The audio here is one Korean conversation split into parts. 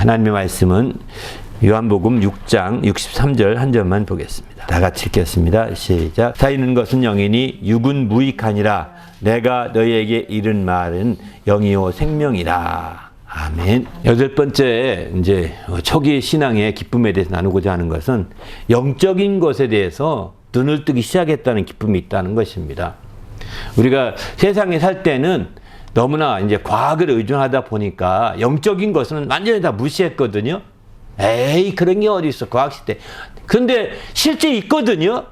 하나님의 말씀은 요한복음 6장 63절 한 절만 보겠습니다. 다 같이 읽겠습니다. 시작. 살아있는 것은 영이니 육은 무익하니라. 내가 너희에게 이른 말은 영이요 생명이라. 아멘. 여덟 번째 이제 초기 신앙의 기쁨에 대해서 나누고자 하는 것은 영적인 것에 대해서 눈을 뜨기 시작했다는 기쁨이 있다는 것입니다. 우리가 세상에 살 때는 너무나 이제 과학을 의존하다 보니까 영적인 것은 완전히 다 무시했거든요. 에이, 그런 게 어디 있어, 과학 시대. 그런데 실제 있거든요.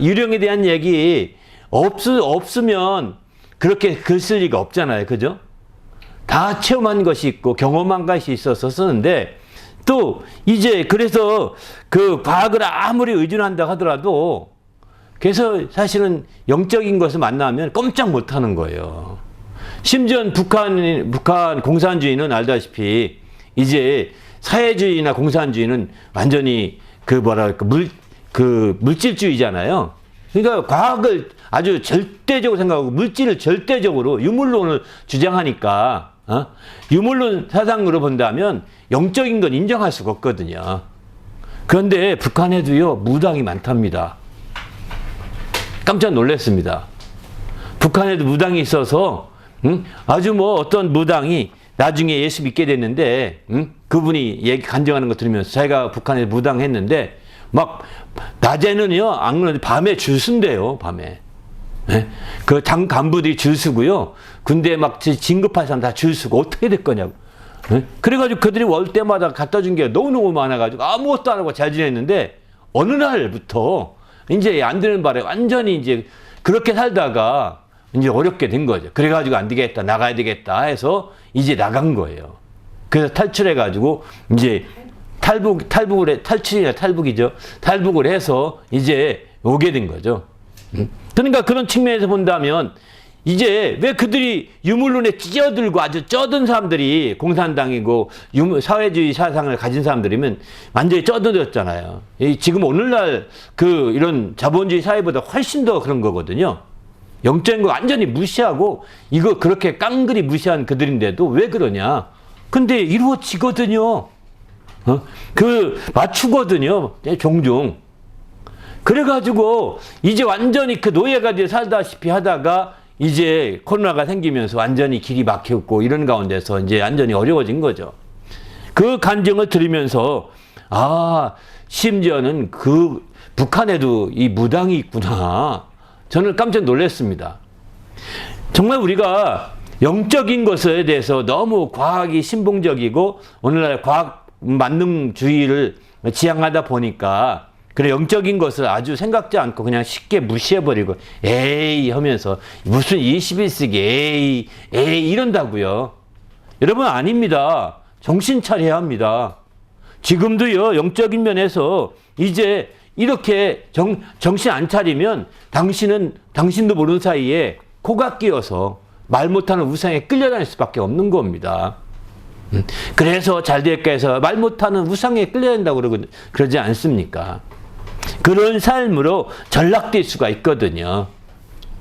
유령에 대한 얘기 없으면 그렇게 글 쓸 리가 없잖아요. 그죠? 다 체험한 것이 있고 경험한 것이 있어서 쓰는데, 또 이제 그래서 그 과학을 아무리 의존한다 하더라도 그래서 사실은 영적인 것을 만나면 꼼짝 못하는 거예요. 심지어 북한 공산주의는 알다시피 이제 사회주의나 공산주의는 완전히 물질주의잖아요. 그러니까 과학을 아주 절대적으로 생각하고 물질을 절대적으로 유물론을 주장하니까 유물론 사상으로 본다면 영적인 건 인정할 수가 없거든요. 그런데 북한에도요 무당이 많답니다. 깜짝 놀랐습니다. 북한에도 무당이 있어서 아주 어떤 무당이 나중에 예수 믿게 됐는데 그분이 얘기 간증하는 거 들으면서 자기가 북한에 무당했는데 막 낮에는요 안 그러는데 밤에 줄 쓴대요. 밤에. 네? 그 당 간부들이 줄 서고요. 군대에 막 진급할 사람 다 줄 서고 어떻게 될 거냐고. 네? 그래가지고 그들이 올 때마다 갖다 준 게 너무너무 많아가지고 아무것도 안 하고 잘 지냈는데 어느 날부터 이제 안 되는 바람에 완전히 이제 그렇게 살다가 이제 어렵게 된 거죠. 그래가지고 안 되겠다, 나가야 되겠다 해서 이제 나간 거예요. 그래서 탈출해가지고 이제 탈북을 해서 이제 오게 된 거죠. 그러니까 그런 측면에서 본다면 이제 왜 그들이 유물론에 찌어들고 아주 쩌든 사람들이 공산당이고 사회주의 사상을 가진 사람들이면 완전히 쩌들었잖아요. 지금 오늘날 이런 자본주의 사회보다 훨씬 더 그런 거거든요. 영적인 거 완전히 무시하고 이거 그렇게 깡그리 무시한 그들인데도 왜 그러냐? 근데 이루어지거든요. 맞추거든요. 종종. 그래가지고 이제 완전히 그 노예가 되어 살다시피 하다가 이제 코로나가 생기면서 완전히 길이 막혔고 이런 가운데서 이제 완전히 어려워진 거죠. 그 간증을 들으면서 심지어는 북한에도 이 무당이 있구나. 저는 깜짝 놀랐습니다. 정말 우리가 영적인 것에 대해서 너무 과학이 신봉적이고 오늘날 과학 만능주의를 지향하다 보니까 그래 영적인 것을 아주 생각지 않고 그냥 쉽게 무시해버리고 에이 하면서 무슨 21세기 에이 이런다고요. 여러분 아닙니다. 정신 차려야 합니다. 지금도요 영적인 면에서 이제 이렇게 정신 안 차리면 당신도 모르는 사이에 코가 끼어서 말 못하는 우상에 끌려다닐 수밖에 없는 겁니다. 그래서 잘 될까 해서 말 못하는 우상에 끌려다닌다고 그러지 않습니까? 그런 삶으로 전락될 수가 있거든요.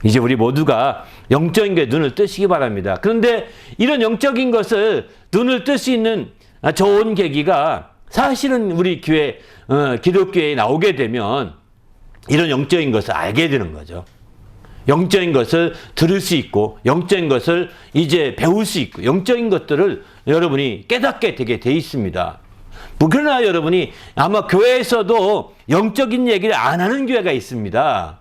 이제 우리 모두가 영적인 게 눈을 뜨시기 바랍니다. 그런데 이런 영적인 것을 눈을 뜰 수 있는 좋은 계기가 사실은 우리 교회 기독교에 나오게 되면 이런 영적인 것을 알게 되는 거죠. 영적인 것을 들을 수 있고 영적인 것을 이제 배울 수 있고 영적인 것들을 여러분이 깨닫게 되게 돼 있습니다. 그러나 여러분이 아마 교회에서도 영적인 얘기를 안 하는 교회가 있습니다.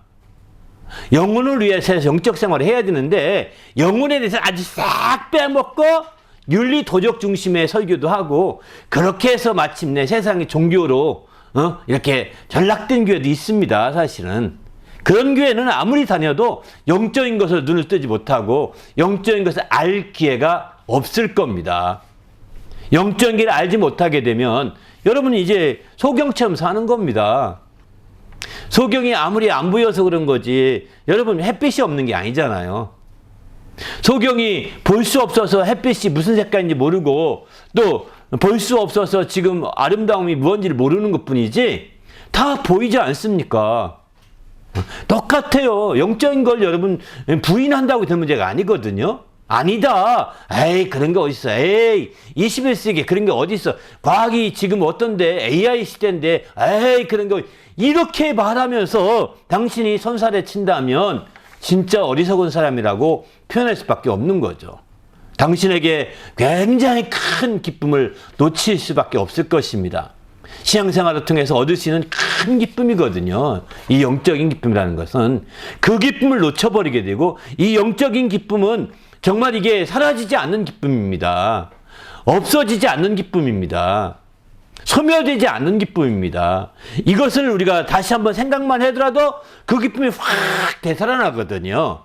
영혼을 위해서 영적 생활을 해야 되는데 영혼에 대해서 아주 싹 빼먹고 윤리 도덕 중심의 설교도 하고 그렇게 해서 마침내 세상의 종교로 이렇게 전락된 교회도 있습니다. 사실은 그런 교회는 아무리 다녀도 영적인 것을 눈을 뜨지 못하고 영적인 것을 알 기회가 없을 겁니다. 영적인 길을 알지 못하게 되면 여러분이 이제 소경처럼 사는 겁니다. 소경이 아무리 안 보여서 그런 거지 여러분 햇빛이 없는 게 아니잖아요. 소경이 볼 수 없어서 햇빛이 무슨 색깔인지 모르고 또 볼 수 없어서 지금 아름다움이 무엇인지를 모르는 것뿐이지 다 보이지 않습니까? 똑같아요. 영적인 걸 여러분 부인한다고 될 문제가 아니거든요. 아니다. 에이, 그런 게 어딨어. 에이, 21세기에 그런 게 어딨어. 과학이 지금 어떤데? AI 시대인데, 에이, 그런 거. 이렇게 말하면서 당신이 손살에 친다면 진짜 어리석은 사람이라고 표현할 수밖에 없는 거죠. 당신에게 굉장히 큰 기쁨을 놓칠 수밖에 없을 것입니다. 신앙생활을 통해서 얻을 수 있는 큰 기쁨이거든요. 이 영적인 기쁨이라는 것은 그 기쁨을 놓쳐버리게 되고, 이 영적인 기쁨은 정말 이게 사라지지 않는 기쁨입니다. 없어지지 않는 기쁨입니다. 소멸되지 않는 기쁨입니다. 이것을 우리가 다시 한번 생각만 하더라도 그 기쁨이 확 되살아나거든요.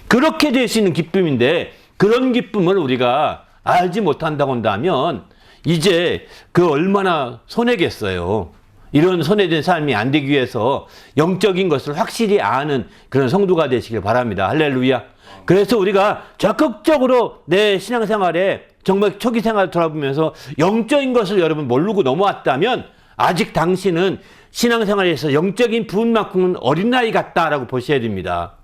그렇게 될 수 있는 기쁨인데, 그런 기쁨을 우리가 알지 못한다고 한다면 이제 그 얼마나 손해겠어요. 이런 손해된 삶이 안 되기 위해서 영적인 것을 확실히 아는 그런 성도가 되시길 바랍니다. 할렐루야. 그래서 우리가 적극적으로 내 신앙생활에 정말 초기 생활을 돌아보면서 영적인 것을 여러분 모르고 넘어왔다면 아직 당신은 신앙생활에서 영적인 부분만큼은 어린아이 같다라고 보셔야 됩니다.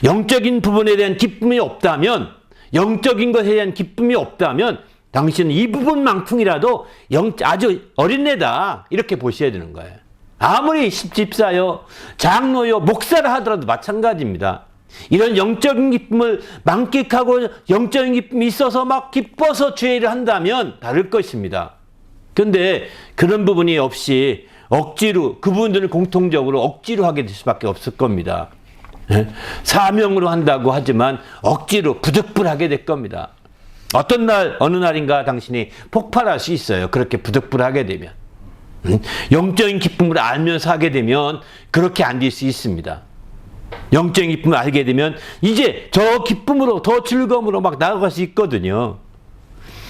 영적인 부분에 대한 기쁨이 없다면, 영적인 것에 대한 기쁨이 없다면 당신은 이 부분만큼이라도 아주 어린애다, 이렇게 보셔야 되는 거예요. 아무리 집사요, 장로요, 목사를 하더라도 마찬가지입니다. 이런 영적인 기쁨을 만끽하고 영적인 기쁨이 있어서 막 기뻐서 주의 일을 한다면 다를 것입니다. 그런데 그런 부분이 없이 억지로, 그 부분들을 공통적으로 억지로 하게 될 수밖에 없을 겁니다. 사명으로 한다고 하지만 억지로 부득불하게 될 겁니다. 어떤 날, 어느 날인가 당신이 폭발할 수 있어요. 그렇게 부득불하게 되면. 영적인 기쁨을 알면서 하게 되면 그렇게 안 될 수 있습니다. 영적인 기쁨을 알게 되면 이제 저 기쁨으로, 더 즐거움으로 막 나아갈 수 있거든요.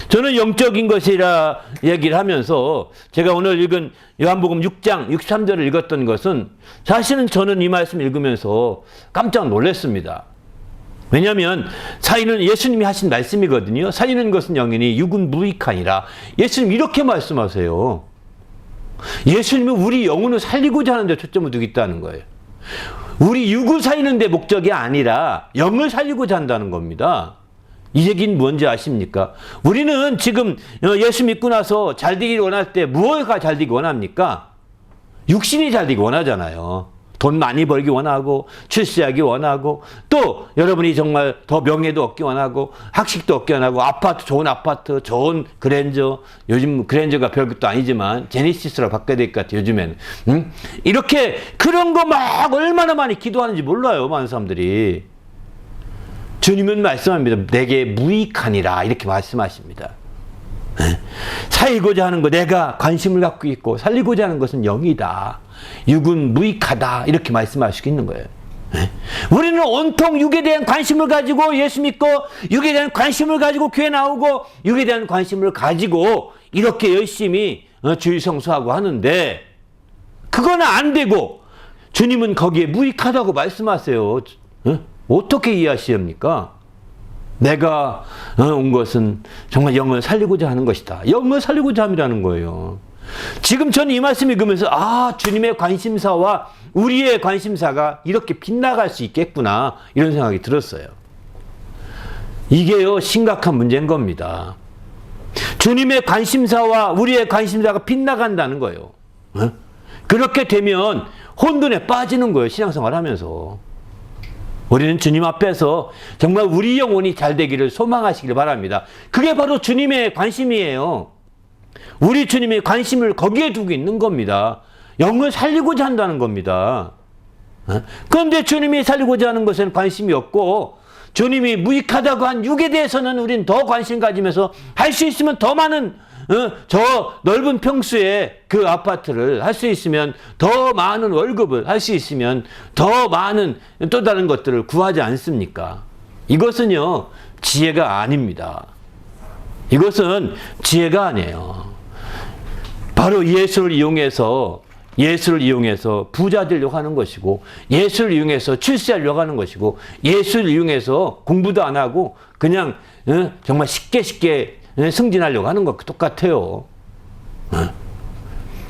저는 영적인 것이라 얘기를 하면서 제가 오늘 읽은 요한복음 6장 63절을 읽었던 것은 사실은 저는 이 말씀 읽으면서 깜짝 놀랐습니다. 왜냐하면 사이는 예수님이 하신 말씀이거든요. 사이는 것은 영이니 육은 무익하니라. 예수님 이렇게 말씀하세요. 예수님은 우리 영혼을 살리고자 하는데 초점을 두고 있다는 거예요. 우리 육을 살리는 데 목적이 아니라 영을 살리고자 한다는 겁니다. 이 얘기는 뭔지 아십니까? 우리는 지금 예수 믿고 나서 잘 되기를 원할 때 무엇가 잘 되기 원합니까? 육신이 잘 되기 원하잖아요. 돈 많이 벌기 원하고, 출세하기 원하고, 또 여러분이 정말 더 명예도 얻기 원하고, 학식도 얻기 원하고, 좋은 아파트, 좋은 그랜저, 요즘 그랜저가 별것도 아니지만 제네시스로 바꿔야 될 것 같아요, 요즘에는. 이렇게 그런 거 막 얼마나 많이 기도하는지 몰라요, 많은 사람들이. 주님은 말씀합니다. 내게 무익하니라, 이렇게 말씀하십니다. 살고자 하는 거, 내가 관심을 갖고 있고 살리고자 하는 것은 영이다. 육은 무익하다, 이렇게 말씀하시고 있는 거예요. 우리는 온통 육에 대한 관심을 가지고 예수 믿고, 육에 대한 관심을 가지고 교회 나오고, 육에 대한 관심을 가지고 이렇게 열심히 주일 성수하고 하는데 그거는 안 되고 주님은 거기에 무익하다고 말씀하세요. 어떻게 이해하시렵니까? 내가 온 것은 정말 영을 살리고자 하는 것이다. 영을 살리고자 함이라는 거예요. 지금 저는 이 말씀 읽으면서 주님의 관심사와 우리의 관심사가 이렇게 빗나갈 수 있겠구나, 이런 생각이 들었어요. 이게요, 심각한 문제인 겁니다. 주님의 관심사와 우리의 관심사가 빗나간다는 거예요. 그렇게 되면 혼돈에 빠지는 거예요, 신앙생활 하면서. 우리는 주님 앞에서 정말 우리 영혼이 잘 되기를 소망하시길 바랍니다. 그게 바로 주님의 관심이에요. 우리 주님의 관심을 거기에 두고 있는 겁니다. 영을 살리고자 한다는 겁니다. 그런데 주님이 살리고자 하는 것에는 관심이 없고, 주님이 무익하다고 한 육에 대해서는 우리는 더 관심 가지면서 할 수 있으면 더 많은, 저 넓은 평수의 그 아파트를 할 수 있으면, 더 많은 월급을 할 수 있으면 더 많은 또 다른 것들을 구하지 않습니까? 이것은요, 지혜가 아닙니다. 이것은 지혜가 아니에요. 바로 예수를 이용해서 부자 되려고 하는 것이고, 예수를 이용해서 출세하려고 하는 것이고, 예수를 이용해서 공부도 안 하고 그냥 정말 쉽게 승진하려고 하는 것 똑같아요.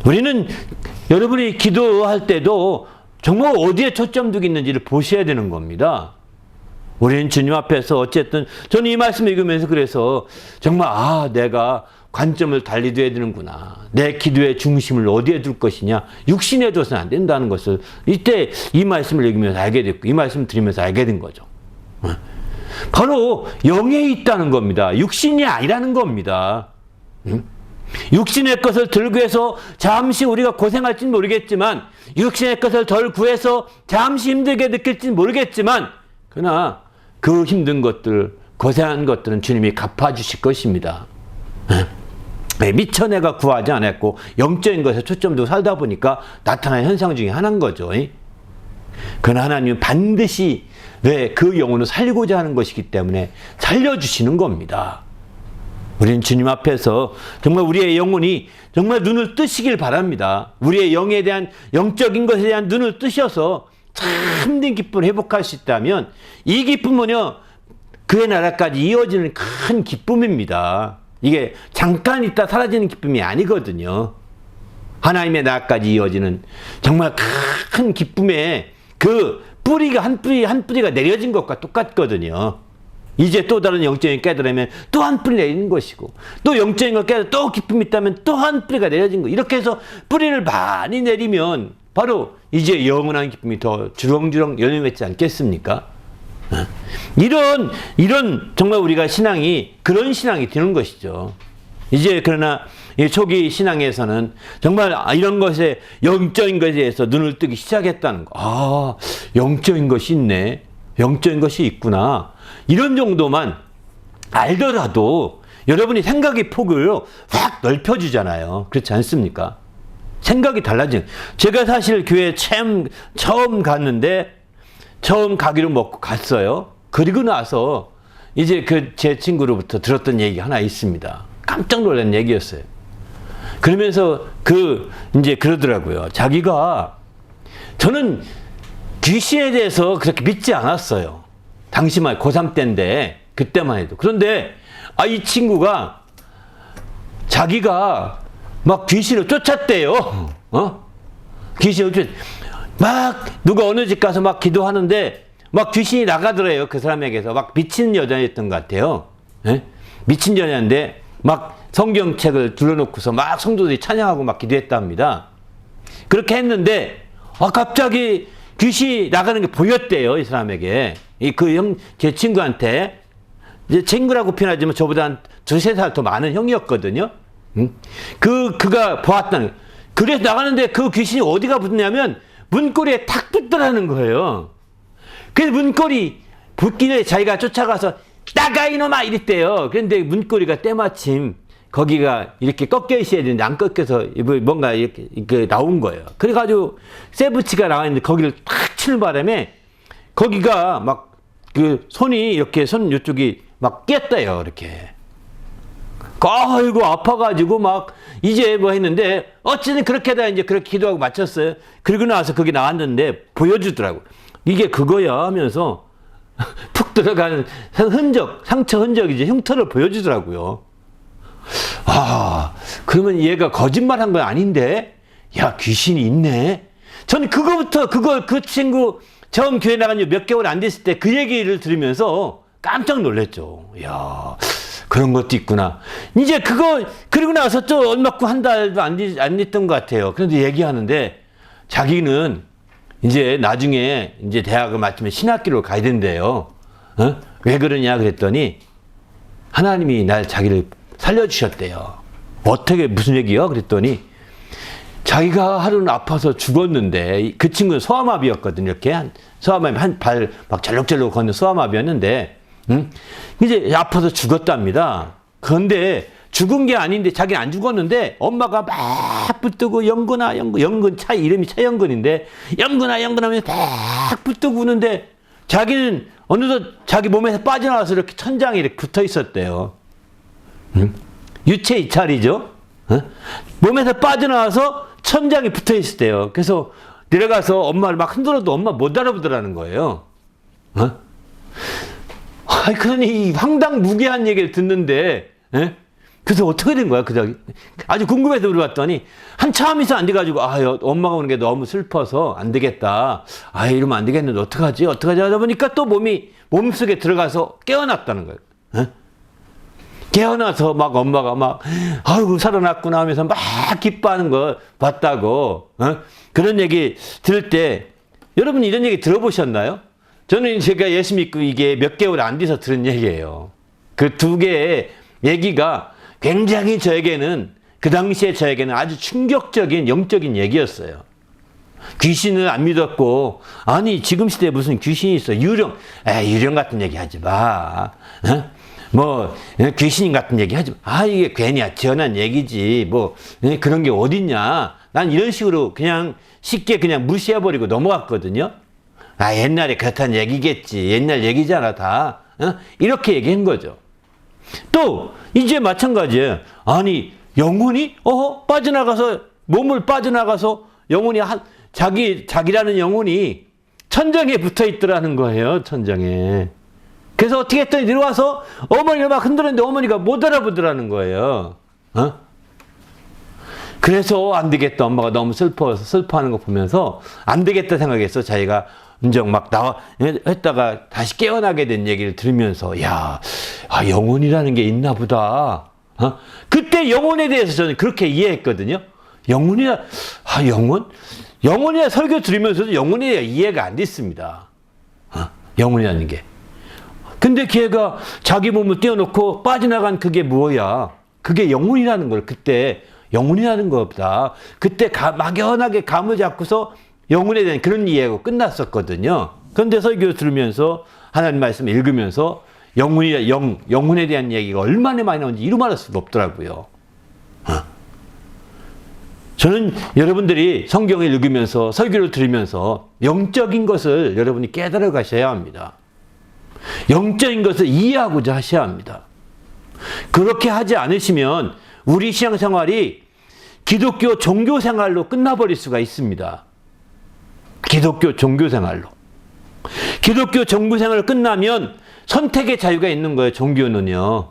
우리는 여러분이 기도할 때도 정말 어디에 초점 두고 있는지를 보셔야 되는 겁니다. 우리는 주님 앞에서 어쨌든 저는 이 말씀 읽으면서 그래서 정말 내가 관점을 달리 둬야 되는구나. 내 기도의 중심을 어디에 둘 것이냐. 육신에 둬서는 안 된다는 것을 이때 이 말씀을 읽으면서 알게 됐고 이 말씀을 드리면서 알게 된 거죠. 바로 영에 있다는 겁니다. 육신이 아니라는 겁니다. 육신의 것을 덜 구해서 잠시 우리가 고생할지는 모르겠지만 육신의 것을 덜 구해서 잠시 힘들게 느낄지는 모르겠지만 그러나 그 힘든 것들, 고생한 것들은 주님이 갚아주실 것입니다. 미처 내가 구하지 않았고 영적인 것에 초점 두고 살다 보니까 나타난 현상 중에 하나인 거죠. 그러나 하나님은 반드시 그 영혼을 살리고자 하는 것이기 때문에 살려주시는 겁니다. 우리는 주님 앞에서 정말 우리의 영혼이 정말 눈을 뜨시길 바랍니다. 우리의 영에 대한 영적인 것에 대한 눈을 뜨셔서 참된 기쁨을 회복할 수 있다면 이 기쁨은요 그의 나라까지 이어지는 큰 기쁨입니다. 이게 잠깐 있다 사라지는 기쁨이 아니거든요. 하나님의 나라까지 이어지는 정말 큰 기쁨의 그 뿌리가 한 뿌리가 내려진 것과 똑같거든요. 이제 또 다른 영적인 깨달으면 또 한 뿌리 내리는 것이고 또 영적인 걸 깨달으면 또 기쁨이 있다면 또 한 뿌리가 내려진 거. 이렇게 해서 뿌리를 많이 내리면 바로 이제 영원한 기쁨이 더 주렁주렁 열매맺지 않겠습니까? 이런 정말 우리가 신앙이 그런 신앙이 되는 것이죠. 이제 그러나 초기 신앙에서는 정말 이런 것에 영적인 것에 대해서 눈을 뜨기 시작했다는 거. 영적인 것이 있네. 영적인 것이 있구나. 이런 정도만 알더라도 여러분이 생각의 폭을 확 넓혀주잖아요. 그렇지 않습니까? 생각이 달라지는. 제가 사실 교회 처음 갔는데 처음 가기로 먹고 갔어요. 그리고 나서 이제 제 친구로부터 들었던 얘기 하나 있습니다. 깜짝 놀란 얘기였어요. 그러면서 이제 그러더라고요. 자기가 저는 귀신에 대해서 그렇게 믿지 않았어요. 당시만 고3 때인데 그때만 해도. 그런데 이 친구가 자기가 막 귀신을 쫓았대요. 귀신을 막 누가 어느 집 가서 막 기도하는데 막 귀신이 나가더래요. 그 사람에게서 막 미친 여자였던 것 같아요. 미친 여자인데 막 성경책을 둘러놓고서 막 성도들이 찬양하고 막 기도했답니다. 그렇게 했는데 갑자기 귀신이 나가는 게 보였대요. 이 사람에게. 제 친구한테. 이제 친구라고 표현하지만 저보다 한 두세 살 더 많은 형이었거든요. 그가 보았다는. 그래서 나가는데 그 귀신이 어디가 붙냐면 문고리에 탁 붙더라는 거예요. 그래서 문고리 붙기에 자기가 쫓아가서 나가 이놈아 이랬대요. 그런데 문고리가 때마침 거기가 이렇게 꺾여 있어야 되는데 안 꺾여서 뭔가 이렇게 나온 거예요. 그래가지고 세부치가 나와 있는데 거기를 탁 치는 바람에 거기가 막 손이 이렇게 손 이쪽이 막 깼대요. 이렇게. 아이고 아파가지고 막 이제 뭐 했는데 어쨌든 그렇게 다 이제 그렇게 기도하고 마쳤어요. 그리고 나서 거기 나왔는데 보여주더라고. 이게 그거야 하면서 푹 들어가는 상처 흔적이지 흉터를 보여주더라고요. 그러면 얘가 거짓말한 건 아닌데 야 귀신이 있네. 저는 그 친구 처음 교회 나간 지 몇 개월 안 됐을 때 그 얘기를 들으면서 깜짝 놀랐죠. 야 그런 것도 있구나. 이제 그리고 나서 또 얼마고 한 달도 안 됐던 것 같아요. 그런데 얘기하는데 자기는 이제 나중에 이제 대학을 마치면 신학기로 가야 된대요. 왜 그러냐 그랬더니 하나님이 자기를 살려주셨대요. 어떻게 무슨 얘기요? 그랬더니 자기가 하루는 아파서 죽었는데 그 친구는 소아마비였거든요. 이렇게 소아마비 한 발 막 절룩절룩 걷는 소아마비였는데 이제 아파서 죽었답니다. 그런데 죽은 게 아닌데 자기는 안 죽었는데 엄마가 막 붙들고 영근아 차 이름이 차영근인데 영근아 하면서 막 붙들고 우는데 자기는 어느덧 자기 몸에서 빠져나와서 이렇게 천장에 이렇게 붙어 있었대요. 유체 이찰이죠. 몸에서 빠져나와서 천장에 붙어 있었대요. 그래서 내려가서 엄마를 막 흔들어도 엄마 못 알아보더라는 거예요. 그러니 황당무계한 얘기를 듣는데 그래서 어떻게 된 거야? 아주 궁금해서 물어봤더니 한참 있어 안 돼가지고 엄마가 오는 게 너무 슬퍼서 안 되겠다. 이러면 안 되겠는데 어떡하지 하다 보니까 또 몸속에 들어가서 깨어났다는 거예요. 어? 깨어나서 막 엄마가 막 아이고 살아났구나 하면서 막 기뻐하는 거 봤다고. 그런 얘기 들을 때 여러분 이런 얘기 들어보셨나요? 저는 제가 예수 믿고 이게 몇 개월 안 돼서 들은 얘기예요. 그 두 개의 얘기가 굉장히 저에게는 그 당시에 저에게는 아주 충격적인 영적인 얘기였어요. 귀신을 안 믿었고 아니 지금 시대에 무슨 귀신이 있어. 유령 같은 얘기 하지 마. 귀신 같은 얘기 하지 마. 이게 괜히 지어난 얘기지. 그런 게 어딨냐. 난 이런 식으로 그냥 쉽게 그냥 무시해버리고 넘어갔거든요. 옛날에 그렇다는 얘기겠지. 옛날 얘기잖아 다. 이렇게 얘기한 거죠. 또 이제 마찬가지예요. 아니 영혼이 빠져나가서 몸을 빠져나가서 영혼이 자기라는 영혼이 천장에 붙어 있더라는 거예요. 천장에. 그래서 어떻게 했더니 내려와서 어머니를 막 흔들었는데 어머니가 못 알아보더라는 거예요. 그래서 안 되겠다. 엄마가 너무 슬퍼하는 거 보면서 안 되겠다 생각해서 자기가 인정 막 했다가 다시 깨어나게 된 얘기를 들으면서 영혼이라는 게 있나 보다. 그때 영혼에 대해서 저는 그렇게 이해했거든요. 영혼이라 설교 들으면서도 영혼에 대해 이해가 안 됐습니다. 영혼이라는 게. 근데 걔가 자기 몸을 떼어놓고 빠져나간 그게 뭐야? 그게 영혼이라는 걸 그때 영혼이라는 것보다 그때 막연하게 감을 잡고서 영혼에 대한 그런 이해가 끝났었거든요. 그런데 설교 들으면서 하나님 말씀 읽으면서 영혼에 대한 얘기가 얼마나 많이 나오는지 이루 말할 수가 없더라고요. 저는 여러분들이 성경을 읽으면서 설교를 들으면서 영적인 것을 여러분이 깨달아 가셔야 합니다. 영적인 것을 이해하고자 하셔야 합니다. 그렇게 하지 않으시면 우리 신앙생활이 기독교 종교생활로 끝나버릴 수가 있습니다. 기독교 종교생활로. 기독교 종교생활 끝나면 선택의 자유가 있는 거예요. 종교는요.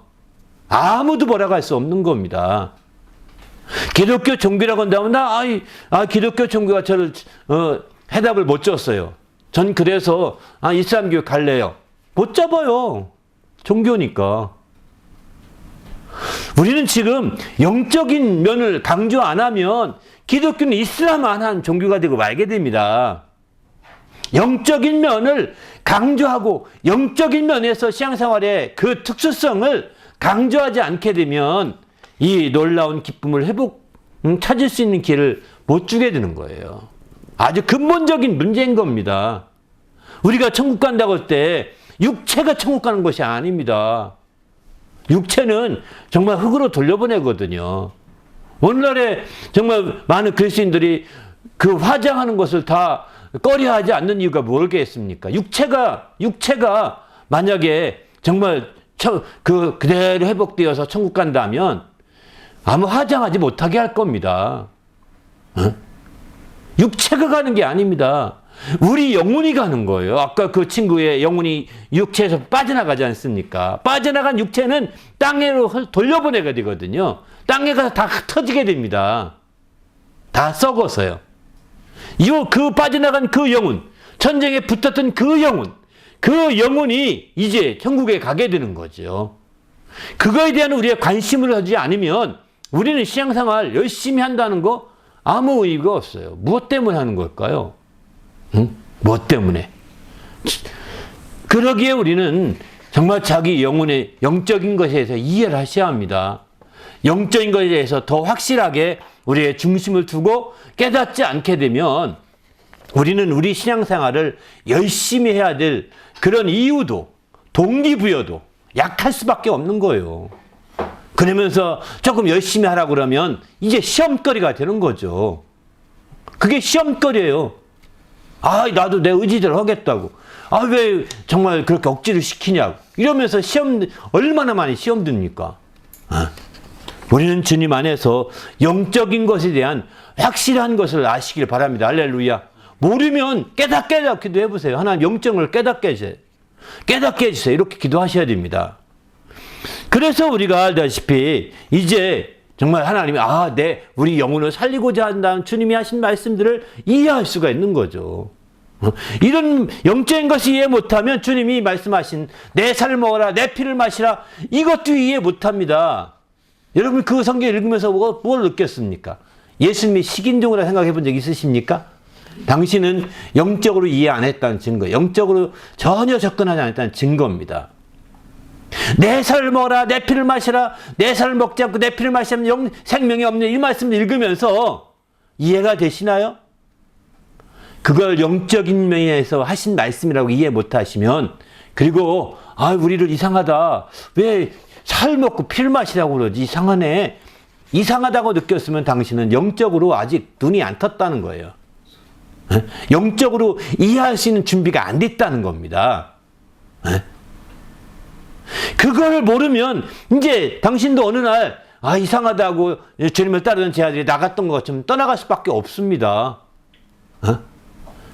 아무도 뭐라고 할 수 없는 겁니다. 기독교 종교라고 한다면 기독교 종교가 저를 해답을 못 줬어요. 전 그래서 이슬람교 갈래요. 못 잡아요. 종교니까. 우리는 지금 영적인 면을 강조 안 하면 기독교는 이슬람 안 한 종교가 되고 말게 됩니다. 영적인 면을 강조하고 영적인 면에서 신앙생활의 그 특수성을 강조하지 않게 되면 이 놀라운 기쁨을 찾을 수 있는 길을 못 주게 되는 거예요. 아주 근본적인 문제인 겁니다. 우리가 천국 간다고 할 때 육체가 천국 가는 것이 아닙니다. 육체는 정말 흙으로 돌려보내거든요. 오늘날에 정말 많은 그리스도인들이 그 화장하는 것을 다 꺼려하지 않는 이유가 뭘겠습니까? 육체가 만약에 정말 그대로 회복되어서 천국 간다면 아무 화장하지 못하게 할 겁니다. 육체가 가는 게 아닙니다. 우리 영혼이 가는 거예요. 아까 그 친구의 영혼이 육체에서 빠져나가지 않습니까? 빠져나간 육체는 땅으로 돌려보내게 되거든요. 땅에 가서 다 터지게 됩니다. 다 썩어서요. 그 빠져나간 그 영혼, 천장에 붙었던 그 영혼이 이제 천국에 가게 되는 거죠. 그거에 대한 우리의 관심을 하지 않으면 우리는 신앙생활 열심히 한다는 거 아무 의미가 없어요. 무엇 때문에 하는 걸까요? 무엇 때문에? 그러기에 우리는 정말 자기 영혼의 영적인 것에 대해서 이해를 하셔야 합니다. 영적인 것에 대해서 더 확실하게 우리의 중심을 두고 깨닫지 않게 되면 우리는 우리 신앙생활을 열심히 해야 될 그런 이유도 동기부여도 약할 수밖에 없는 거예요. 그러면서 조금 열심히 하라고 그러면 이제 시험거리가 되는 거죠. 그게 시험거리예요. 나도 내 의지대로 하겠다고. 왜 정말 그렇게 억지를 시키냐고. 이러면서 얼마나 많이 시험 듭니까? 우리는 주님 안에서 영적인 것에 대한 확실한 것을 아시길 바랍니다. 할렐루야. 모르면 깨닫게 기도해보세요. 하나님 영적을 깨닫게 해주세요. 이렇게 기도하셔야 됩니다. 그래서 우리가 알다시피 이제 정말 하나님이 우리 영혼을 살리고자 한다는 주님이 하신 말씀들을 이해할 수가 있는 거죠. 이런 영적인 것이 이해 못하면 주님이 말씀하신 내 살을 먹어라, 내 피를 마시라, 이것도 이해 못합니다. 여러분 그 성경 읽으면서 뭘 느꼈습니까? 예수님이 식인종이라 생각해 본 적 있으십니까? 당신은 영적으로 이해 안 했다는 증거, 영적으로 전혀 접근하지 않았다는 증거입니다. 내 살을 먹어라, 내 피를 마시라, 내 살을 먹지 않고 내 피를 마시면 생명이 없는 이 말씀을 읽으면서 이해가 되시나요? 그걸 영적인 면에서 하신 말씀이라고 이해 못 하시면, 그리고 우리를 이상하다, 왜 살 먹고 피를 마시라고 그러지, 이상하네, 이상하다고 느꼈으면 당신은 영적으로 아직 눈이 안 떴다는 거예요. 영적으로 이해할 수 있는 준비가 안 됐다는 겁니다. 그걸 모르면 이제 당신도 어느 날 이상하다고 주님을 따르는 제 아들이 나갔던 것처럼 떠나갈 수밖에 없습니다.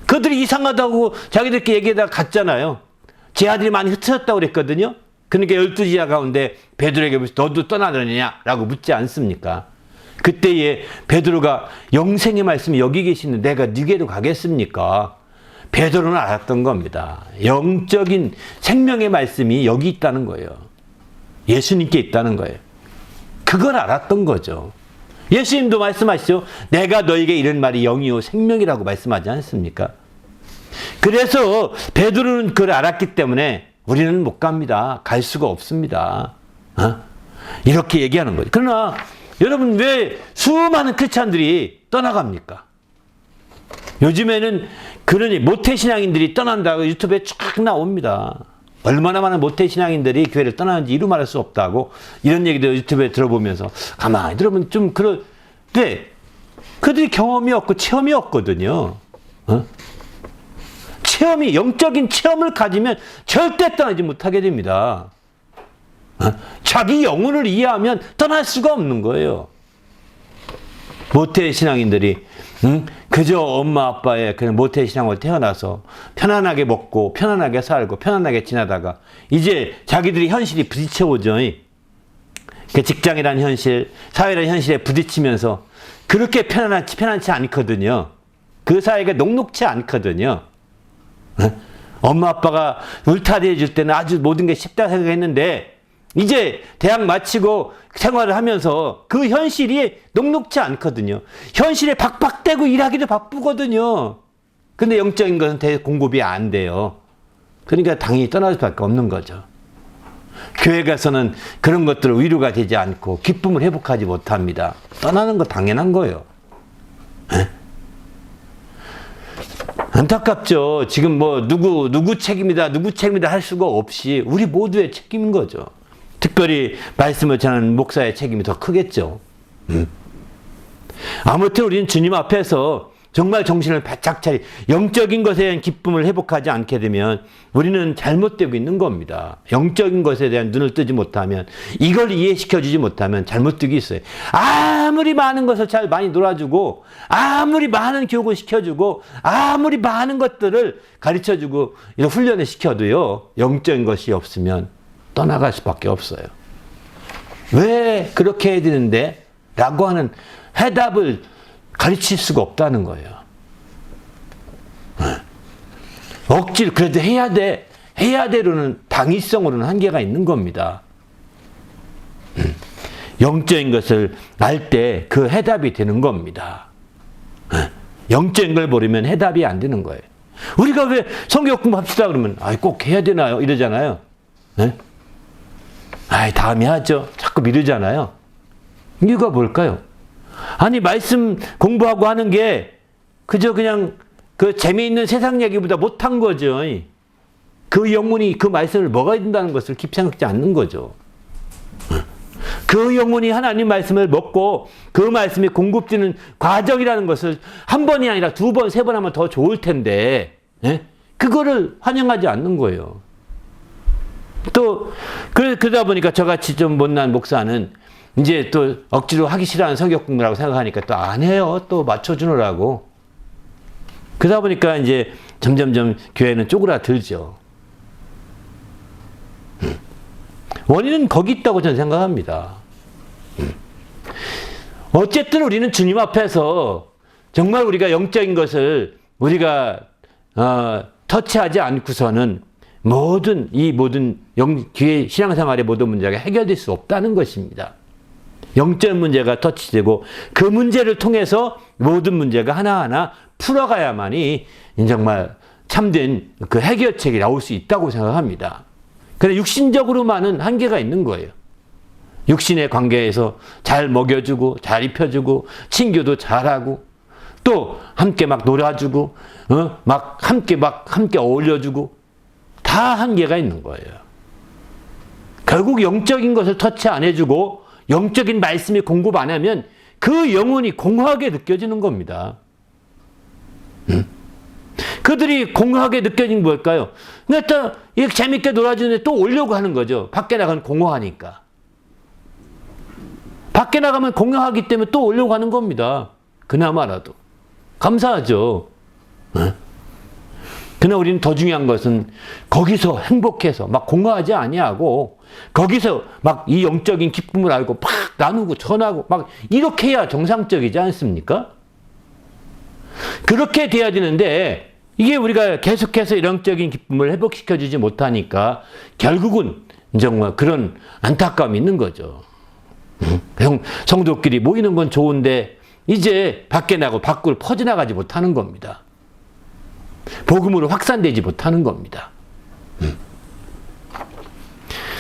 그들이 이상하다고 자기들끼리 얘기하다가 갔잖아요. 제 아들이 많이 흩어졌다고 그랬거든요. 그러니까 12지하 가운데 베드로에게 너도 떠나느냐 라고 묻지 않습니까? 그때에 베드로가 영생의 말씀이 여기 계시는 내가 네게로 가겠습니까? 베드로는 알았던 겁니다. 영적인 생명의 말씀이 여기 있다는 거예요. 예수님께 있다는 거예요. 그걸 알았던 거죠. 예수님도 말씀하시죠. 내가 너에게 이런 말이 영이요 생명이라고 말씀하지 않습니까? 그래서 베드로는 그걸 알았기 때문에 우리는 못 갑니다. 갈 수가 없습니다. 이렇게 얘기하는 거죠. 그러나 여러분 왜 수많은 크리스찬들이 떠나갑니까? 요즘에는 그러니 모태신앙인들이 떠난다고 유튜브에 쫙 나옵니다. 얼마나 많은 모태신앙인들이 교회를 떠나는지 이루 말할 수 없다고 이런 얘기도 유튜브에 들어보면서 가만히 들어보면 좀 그런데 그들이 경험이 없고 체험이 없거든요. 영적인 체험을 가지면 절대 떠나지 못하게 됩니다. 자기 영혼을 이해하면 떠날 수가 없는 거예요. 모태신앙인들이 그저 엄마 아빠의 그냥 모태신앙으로 태어나서 편안하게 먹고 편안하게 살고 편안하게 지나다가 이제 자기들이 현실이 부딪혀오죠. 그 직장이라는 현실, 사회라는 현실에 부딪히면서 그렇게 편안치 않거든요. 그 사회가 녹록치 않거든요. 엄마 아빠가 울타리 해줄 때는 아주 모든 게 쉽다 생각했는데 이제 대학 마치고 생활을 하면서 그 현실이 녹록치 않거든요. 현실에 박박대고 일하기도 바쁘거든요. 근데 영적인 것은 공급이 안 돼요. 그러니까 당연히 떠날 수밖에 없는 거죠. 교회 가서는 그런 것들은 위로가 되지 않고 기쁨을 회복하지 못합니다. 떠나는 거 당연한 거예요. 안타깝죠. 지금 누구 책임이다 할 수가 없이 우리 모두의 책임인 거죠. 특별히 말씀을 전하는 목사의 책임이 더 크겠죠. 아무튼 우리는 주님 앞에서 정말 정신을 바짝 차리 영적인 것에 대한 기쁨을 회복하지 않게 되면 우리는 잘못되고 있는 겁니다. 영적인 것에 대한 눈을 뜨지 못하면 이걸 이해시켜주지 못하면 잘못되고 있어요. 아무리 많은 것을 잘 많이 놀아주고 아무리 많은 교육을 시켜주고 아무리 많은 것들을 가르쳐주고 훈련을 시켜도요 영적인 것이 없으면 떠나갈 수밖에 없어요. 왜 그렇게 해야 되는데? 라고 하는 해답을 가르칠 수가 없다는 거예요. 억지로 그래도 해야 돼. 해야 돼로는 당위성으로는 한계가 있는 겁니다. 영적인 것을 알 때 그 해답이 되는 겁니다. 영적인 걸 모르면 해답이 안 되는 거예요. 우리가 왜 성경 공부합시다 그러면 꼭 해야 되나요? 이러잖아요. 다음에 하죠. 자꾸 미루잖아요. 이유가 뭘까요? 아니 말씀 공부하고 하는 게 그저 그냥 그 재미있는 세상 얘기보다 못한 거죠. 그 영혼이 그 말씀을 먹어야 된다는 것을 깊이 생각지 않는 거죠. 그 영혼이 하나님 말씀을 먹고 그 말씀이 공급되는 과정이라는 것을 한 번이 아니라 두 번, 세 번 하면 더 좋을 텐데 그거를 환영하지 않는 거예요. 또 그러다 보니까 저같이 좀 못난 목사는 이제 또 억지로 하기 싫어하는 성경 공부라고 생각하니까 또 안 해요. 또 맞춰주느라고. 그러다 보니까 이제 점점점 교회는 쪼그라들죠. 원인은 거기 있다고 저는 생각합니다. 어쨌든 우리는 주님 앞에서 정말 우리가 영적인 것을 우리가 터치하지 않고서는 모든 교회 신앙생활의 모든 문제가 해결될 수 없다는 것입니다. 영적 문제가 터치되고 그 문제를 통해서 모든 문제가 하나하나 풀어가야만이 정말 참된 그 해결책이 나올 수 있다고 생각합니다. 그런데 육신적으로만은 한계가 있는 거예요. 육신의 관계에서 잘 먹여주고 잘 입혀주고 친교도 잘하고 또 함께 막 놀아주고 함께 어울려주고 다 한계가 있는 거예요. 결국 영적인 것을 터치 안 해주고 영적인 말씀이 공급 안 하면 그 영혼이 공허하게 느껴지는 겁니다. 그들이 공허하게 느껴진 뭘까요? 그러니까 또 재밌게 놀아주는데 또 오려고 하는 거죠. 밖에 나가면 공허하니까. 밖에 나가면 공허하기 때문에 또 오려고 하는 겁니다. 그나마라도. 감사하죠. 그러나 우리는 더 중요한 것은 거기서 행복해서 막 공허하지 아니하고 거기서 막 이 영적인 기쁨을 알고 팍 나누고 전하고 막 이렇게 해야 정상적이지 않습니까? 그렇게 돼야 되는데 이게 우리가 계속해서 영적인 기쁨을 회복시켜주지 못하니까 결국은 정말 그런 안타까움이 있는 거죠. 성도끼리 모이는 건 좋은데 이제 밖에 나고 밖으로 퍼져나가지 못하는 겁니다. 복음으로 확산되지 못하는 겁니다.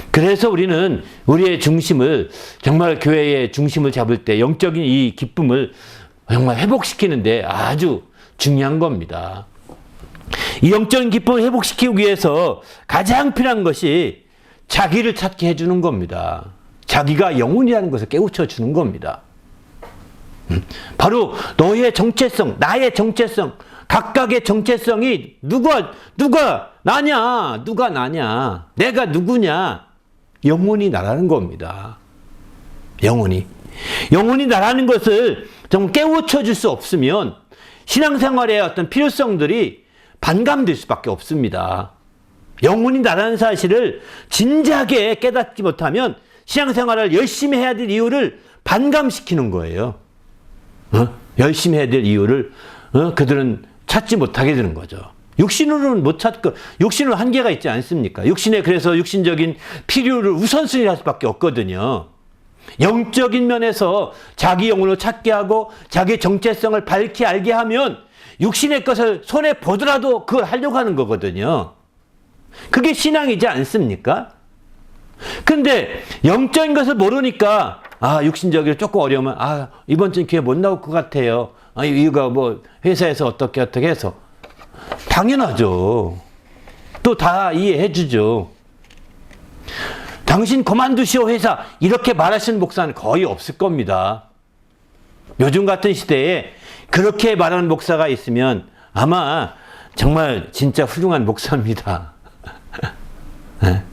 그래서 우리는 우리의 중심을 정말 교회의 중심을 잡을 때 영적인 이 기쁨을 정말 회복시키는데 아주 중요한 겁니다. 이 영적인 기쁨을 회복시키기 위해서 가장 필요한 것이 자기를 찾게 해주는 겁니다. 자기가 영혼이라는 것을 깨우쳐 주는 겁니다. 바로 너의 정체성, 나의 정체성, 각각의 정체성이 누가 나냐, 내가 누구냐, 영혼이 나라는 겁니다. 영혼이 나라는 것을 좀 깨우쳐 줄 수 없으면 신앙생활의 어떤 필요성들이 반감될 수밖에 없습니다. 영혼이 나라는 사실을 진지하게 깨닫지 못하면 신앙생활을 열심히 해야 될 이유를 반감시키는 거예요. 열심히 해야 될 이유를 그들은 찾지 못하게 되는 거죠. 육신으로는 못 찾고, 육신은 한계가 있지 않습니까? 그래서 육신적인 필요를 우선순위를 할 수밖에 없거든요. 영적인 면에서 자기 영혼을 찾게 하고 자기 정체성을 밝히 알게 하면 육신의 것을 손에 보더라도 그걸 하려고 하는 거거든요. 그게 신앙이지 않습니까? 근데 영적인 것을 모르니까 육신적으로 조금 어려우면 이번 주는 교회 못 나올 것 같아요. 이유가 뭐 회사에서 어떻게 해서 당연하죠. 또 다 이해해 주죠. 당신 그만두시오 회사 이렇게 말하시는 목사는 거의 없을 겁니다. 요즘 같은 시대에 그렇게 말하는 목사가 있으면 아마 정말 진짜 훌륭한 목사입니다. 네.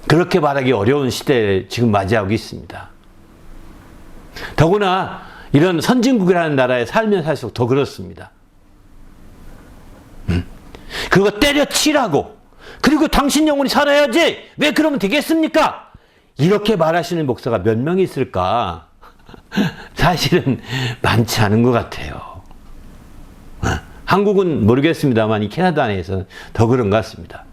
그렇게 말하기 어려운 시대를 지금 맞이하고 있습니다. 더구나 이런 선진국이라는 나라에 살면 살수록 더 그렇습니다. 그거 때려치라고, 그리고 당신 영혼이 살아야지 왜 그러면 되겠습니까? 이렇게 말하시는 목사가 몇 명 있을까? 사실은 많지 않은 것 같아요. 한국은 모르겠습니다만 이 캐나다 내에서는 더 그런 것 같습니다.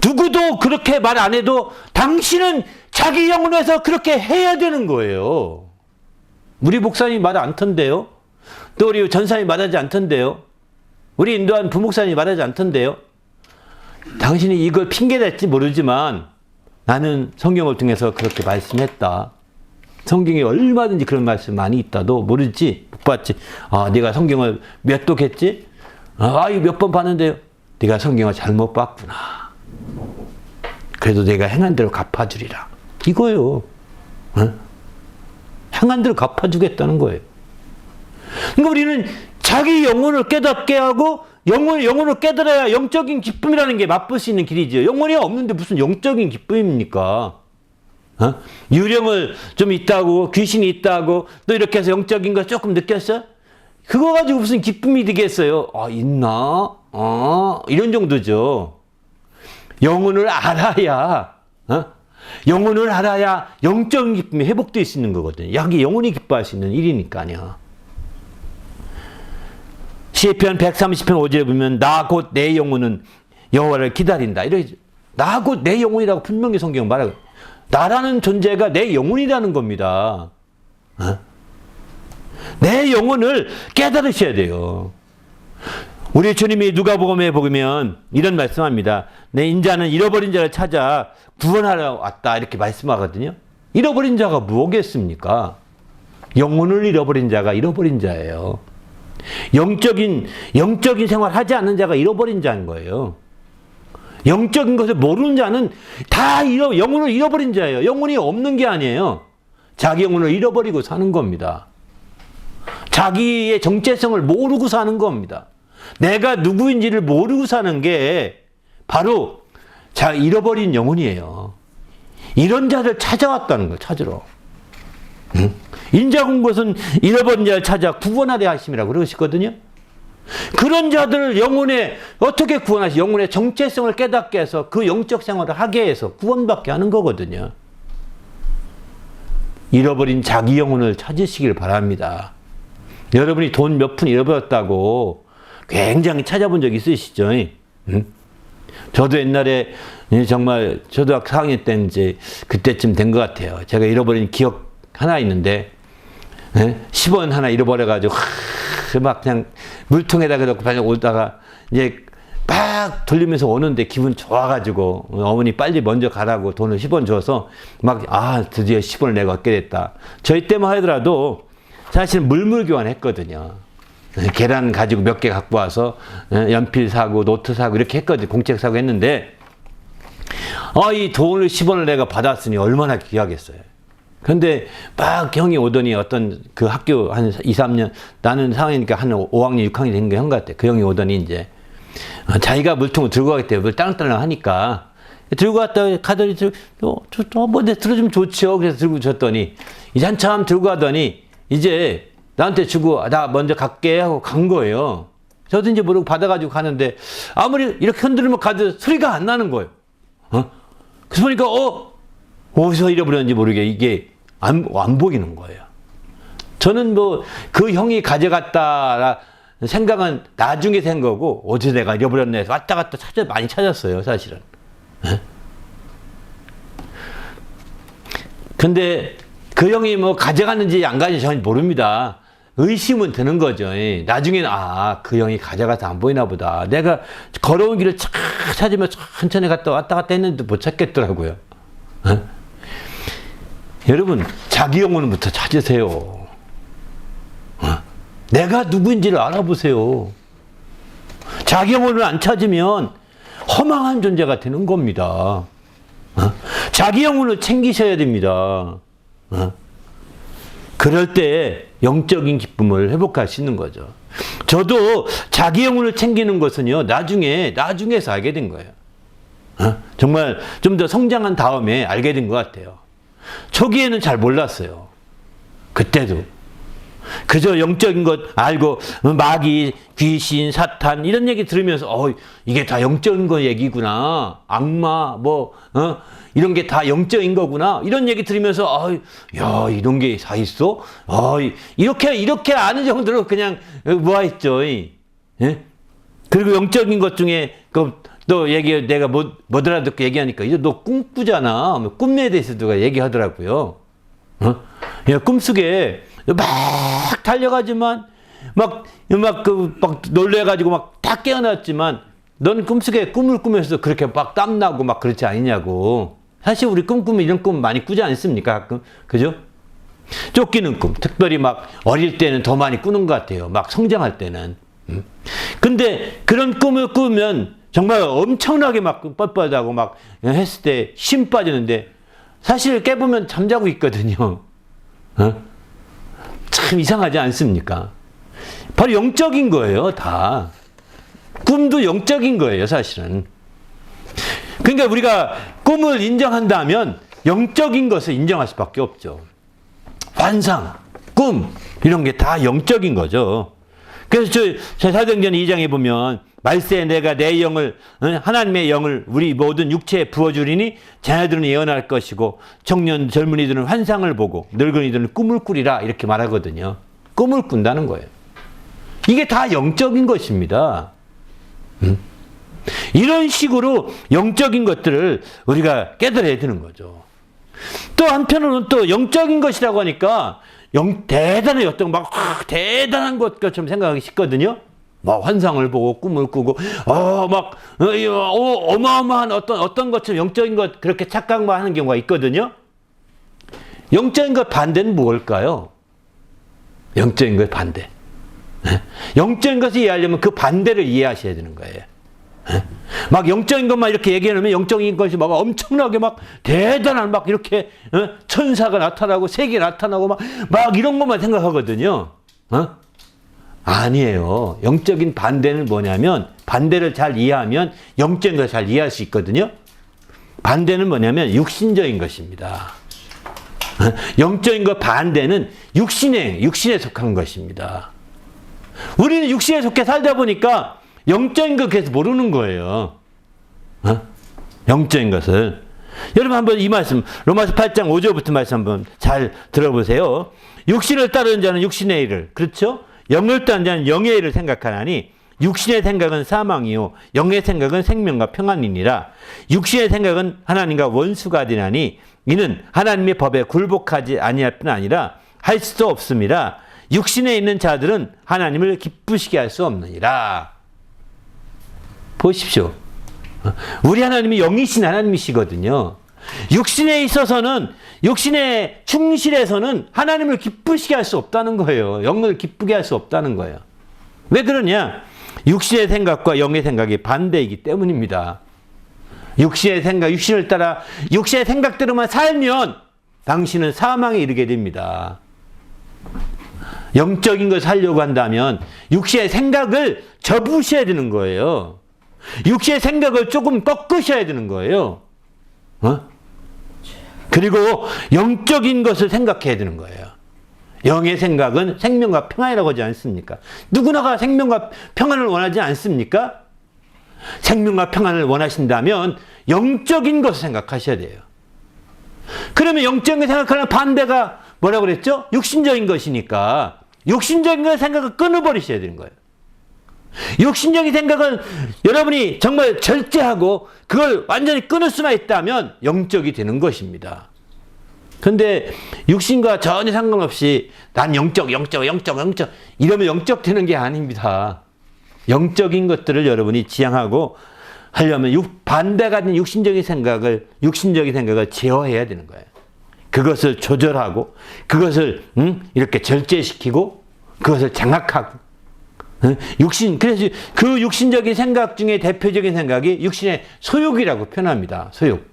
누구도 그렇게 말 안 해도 당신은 자기 영혼에서 그렇게 해야 되는 거예요. 우리 목사님이 말 안 턴데요. 또 우리 전사님이 말하지 않던데요. 우리 인도한 부목사님이 말하지 않던데요. 당신이 이걸 핑계댈지 모르지만 나는 성경을 통해서 그렇게 말씀했다. 성경에 얼마든지 그런 말씀 많이 있다도 모르지, 못 봤지. 네가 성경을 몇 독했지? 이거 몇 번 봤는데요. 네가 성경을 잘못 봤구나. 그래도 내가 행한 대로 갚아주리라. 이거예요. 행한 대로 갚아주겠다는 거예요. 그러니까 우리는 자기 영혼을 깨닫게 하고 영혼을 깨달아야 영적인 기쁨이라는 게 맛볼 수 있는 길이죠. 영혼이 없는데 무슨 영적인 기쁨입니까? 유령을 좀 있다고, 귀신이 있다고, 또 이렇게 해서 영적인 거 조금 느꼈어? 그거 가지고 무슨 기쁨이 되겠어요? 있나? 이런 정도죠. 영혼을 알아야, 영혼을 알아야 영적인 기쁨이 회복될 수 있는 거거든요. 이게 영혼이 기뻐할 수 있는 일이니까요. 시편 130편 5절에 보면 나 곧 내 영혼은 여호와를 기다린다. 이렇게 나 곧 내 영혼이라고 분명히 성경 말하고 나라는 존재가 내 영혼이라는 겁니다. 내 영혼을 깨달으셔야 돼요. 우리 주님이 누가복음에 보면 이런 말씀합니다. 내 인자는 잃어버린 자를 찾아 구원하러 왔다 이렇게 말씀하거든요. 잃어버린 자가 뭐겠습니까? 영혼을 잃어버린 자가 잃어버린 자예요. 영적인 생활 하지 않는 자가 잃어버린 자인 거예요. 영적인 것을 모르는 자는 다 영혼을 잃어버린 자예요. 영혼이 없는 게 아니에요. 자기 영혼을 잃어버리고 사는 겁니다. 자기의 정체성을 모르고 사는 겁니다. 내가 누구인지를 모르고 사는 게 바로 잃어버린 영혼이에요. 이런 자를 찾아왔다는 거예요. 찾으러. 인자군 것은 잃어버린 자를 찾아 구원하려 하심이라고 그러시거든요. 그런 자들을 영혼에 어떻게 구원하시? 영혼의 정체성을 깨닫게 해서 그 영적 생활을 하게 해서 구원받게 하는 거거든요. 잃어버린 자기 영혼을 찾으시길 바랍니다. 여러분이 돈 몇 푼 잃어버렸다고 굉장히 찾아본 적 있으시죠? 저도 옛날에 정말 초등학교 4학년 때 이제 그때쯤 된 것 같아요. 제가 잃어버린 기억 하나 있는데 10원 하나 잃어버려가지고 막 그냥 물통에다 넣고 그냥 오다가 이제 막 돌리면서 오는데 기분 좋아가지고 어머니 빨리 먼저 가라고 돈을 10원 줘서 막 드디어 10원을 내가 얻게 됐다. 저희 때만 하더라도 사실 물물 교환했거든요. 계란 가지고 몇 개 갖고 와서 연필 사고 노트 사고 이렇게 했거든요. 공책 사고 했는데 이 돈을 10원을 내가 받았으니 얼마나 귀하겠어요. 근데 막 형이 오더니 어떤 그 학교 한 2, 3년 나는 4학년이니까 한 5학년, 6학년 된 게 형 같아. 그 형이 오더니 이제 자기가 물통을 들고 가겠대. 물 딸랑딸랑 하니까 들고 갔다 가더니 뭐 내 들어주면 좋지요. 그래서 들고 줬더니 이제 한참 들고 가더니 이제 나한테 주고 나 먼저 갈게 하고 간 거예요. 저도 이제 모르고 받아가지고 가는데 아무리 이렇게 흔들면 가도 소리가 안 나는 거예요. 그래서 보니까 어디서 잃어버렸는지 모르게 이게 안 보이는 거예요. 저는 뭐 그 형이 가져갔다 생각은 나중에 생 거고 어디서 내가 잃어버렸네 해서 왔다 갔다 많이 찾았어요. 사실은. 근데 그 형이 뭐 가져갔는지 안 가졌는지 저는 모릅니다. 의심은 드는 거죠. 나중에는 그 형이 가져가서 안 보이나 보다. 내가 걸어온 길을 착 찾으면 천천히 왔다 갔다 했는데 못 찾겠더라고요. 여러분 자기 영혼부터 찾으세요. 내가 누구인지를 알아보세요. 자기 영혼을 안 찾으면 허망한 존재가 되는 겁니다. 자기 영혼을 챙기셔야 됩니다. 그럴 때 영적인 기쁨을 회복할 수 있는 거죠. 저도 자기 영혼을 챙기는 것은요, 나중에서 알게 된 거예요. 정말 좀 더 성장한 다음에 알게 된 것 같아요. 초기에는 잘 몰랐어요. 그때도. 그저 영적인 것 알고 마귀, 귀신, 사탄 이런 얘기 들으면서 이게 다 영적인 거 얘기구나. 악마 이런 게 다 영적인 거구나. 이런 얘기 들으면서 야 이런 게 다 있어? 이렇게 아는 정도로 그냥 무아했죠. 예? 그리고 영적인 것 중에 또 내가 못 알아듣고 얘기하니까 이제 너 꿈꾸잖아. 꿈에 대해서 누가 얘기하더라고요. 꿈속에 막 달려가지만 막 놀래가지고 막 다 깨어났지만 넌 꿈속에 꿈을 꾸면서 그렇게 막 땀나고 막 그렇지 않냐고. 사실 우리 꿈꾸면 이런 꿈 많이 꾸지 않습니까? 가끔. 그죠? 쫓기는 꿈. 특별히 막 어릴 때는 더 많이 꾸는 것 같아요. 막 성장할 때는. 근데 그런 꿈을 꾸면 정말 엄청나게 막 뻣뻣하고 막 했을 때 힘 빠지는데 사실 깨보면 잠자고 있거든요. 참 이상하지 않습니까? 바로 영적인 거예요, 다. 꿈도 영적인 거예요, 사실은. 그러니까 우리가 꿈을 인정한다면 영적인 것을 인정할 수밖에 없죠. 환상, 꿈 이런 게 다 영적인 거죠. 그래서 저 사도행전 2장에 보면 말세에 내가 내 영을 하나님의 영을 우리 모든 육체에 부어주리니 자녀들은 예언할 것이고 청년 젊은이들은 환상을 보고 늙은이들은 꿈을 꾸리라 이렇게 말하거든요. 꿈을 꾼다는 거예요. 이게 다 영적인 것입니다. 이런 식으로 영적인 것들을 우리가 깨달아야 되는 거죠. 또 한편으로는 또 영적인 것이라고 하니까 대단한 어떤 대단한 것처럼 생각하기 쉽거든요. 막 환상을 보고 꿈을 꾸고 어마어마한 어떤 것처럼 영적인 것 그렇게 착각만 하는 경우가 있거든요. 영적인 것 반대는 뭘까요? 영적인 것 반대. 영적인 것을 이해하려면 그 반대를 이해하셔야 되는 거예요. 막 영적인 것만 이렇게 얘기하면 영적인 것이 막 엄청나게 막 대단한 막 이렇게 천사가 나타나고 세계 나타나고 막 이런 것만 생각하거든요. 아니에요. 영적인 반대는 뭐냐면 반대를 잘 이해하면 영적인 것을 잘 이해할 수 있거든요. 반대는 뭐냐면 육신적인 것입니다. 영적인 것 반대는 육신에 속한 것입니다. 우리는 육신에 속해 살다 보니까 영적인 것 계속 모르는 거예요. 영적인 것을. 여러분 한번 이 말씀 로마서 8장 5절부터 말씀 한번 잘 들어보세요. 육신을 따르는 자는 육신의 일을, 그렇죠? 영을 따르는 자는 영의 일을 생각하나니 육신의 생각은 사망이요 영의 생각은 생명과 평안이니라. 육신의 생각은 하나님과 원수가 되나니 이는 하나님의 법에 굴복하지 아니할 뿐 아니라 할 수도 없음이라. 육신에 있는 자들은 하나님을 기쁘시게 할 수 없느니라. 보십시오. 우리 하나님이 영이신 하나님이시거든요. 육신에 있어서는, 육신에 충실해서는 하나님을 기쁘시게 할 수 없다는 거예요. 영을 기쁘게 할 수 없다는 거예요. 왜 그러냐? 육신의 생각과 영의 생각이 반대이기 때문입니다. 육신의 생각, 육신을 따라 육신의 생각대로만 살면 당신은 사망에 이르게 됩니다. 영적인 걸 살려고 한다면 육신의 생각을 접으셔야 되는 거예요. 육신의 생각을 조금 꺾으셔야 되는 거예요. 그리고 영적인 것을 생각해야 되는 거예요. 영의 생각은 생명과 평안이라고 하지 않습니까? 누구나가 생명과 평안을 원하지 않습니까? 생명과 평안을 원하신다면 영적인 것을 생각하셔야 돼요. 그러면 영적인 걸 생각하는 반대가 뭐라고 그랬죠? 육신적인 것이니까 육신적인 걸 생각을 끊어버리셔야 되는 거예요. 육신적인 생각은 여러분이 정말 절제하고 그걸 완전히 끊을 수만 있다면 영적이 되는 것입니다. 그런데 육신과 전혀 상관없이 난 영적 이러면 영적 되는 게 아닙니다. 영적인 것들을 여러분이 지향하고 하려면 반대가 된 육신적인 생각을 제어해야 되는 거예요. 그것을 조절하고 그것을 이렇게 절제시키고 그것을 장악하고 그래서 그 육신적인 생각 중에 대표적인 생각이 육신의 소욕이라고 표현합니다. 소욕.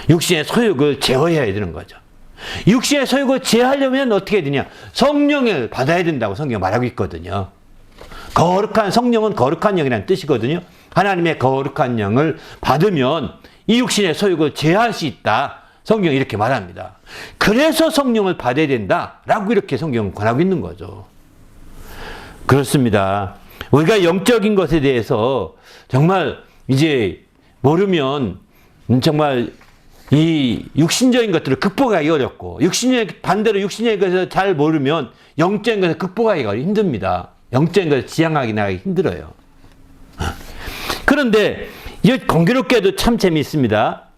육신의 소욕을 제어해야 되는 거죠. 육신의 소욕을 제어하려면 어떻게 해야 되냐? 성령을 받아야 된다고 성경이 말하고 있거든요. 거룩한 성령은 거룩한 영이라는 뜻이거든요. 하나님의 거룩한 영을 받으면 이 육신의 소욕을 제어할 수 있다. 성경이 이렇게 말합니다. 그래서 성령을 받아야 된다라고 이렇게 성경은 권하고 있는 거죠. 그렇습니다. 우리가 영적인 것에 대해서 정말 이제 모르면 정말 이 육신적인 것들을 극복하기 어렵고 반대로 육신적인 것을 잘 모르면 영적인 것을 극복하기가 힘듭니다. 영적인 것을 지향하기 나가기 힘들어요. 그런데 이 공교롭게도 참 재미있습니다.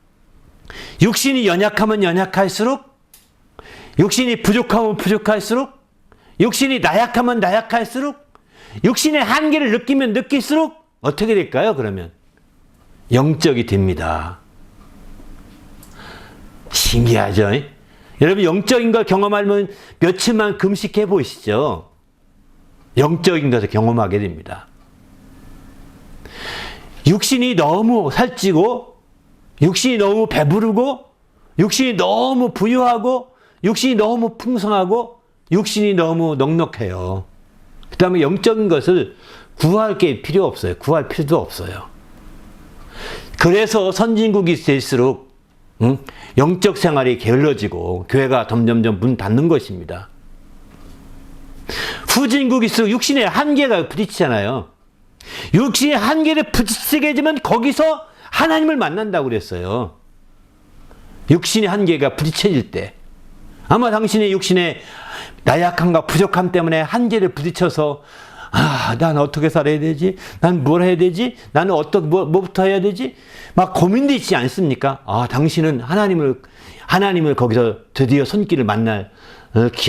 육신이 연약하면 연약할수록, 육신이 부족하면 부족할수록, 육신이 나약하면 나약할수록, 육신의 한계를 느끼면 느낄수록 어떻게 될까요? 그러면 영적이 됩니다. 신기하죠? 여러분 영적인 걸 경험하면 며칠만 금식해 보시죠. 영적인 것을 경험하게 됩니다. 육신이 너무 살찌고, 육신이 너무 배부르고, 육신이 너무 부유하고, 육신이 너무 풍성하고, 육신이 너무 넉넉해요. 그 다음에 영적인 것을 구할 게 필요 없어요. 구할 필요도 없어요. 그래서 선진국이 될수록 영적 생활이 게을러지고 교회가 점점점 문 닫는 것입니다. 부진국일수록 육신의 한계가 부딪히잖아요. 육신의 한계를 부딪히게 되면 거기서 하나님을 만난다고 그랬어요. 육신의 한계가 부딪혀질 때. 아마 당신의 육신의 나약함과 부족함 때문에 한계를 부딪혀서 난 어떻게 살아야 되지? 난 뭘 해야 되지? 나는 뭐부터 해야 되지? 막 고민되지 않습니까? 당신은 하나님을 거기서 드디어 손길을 만날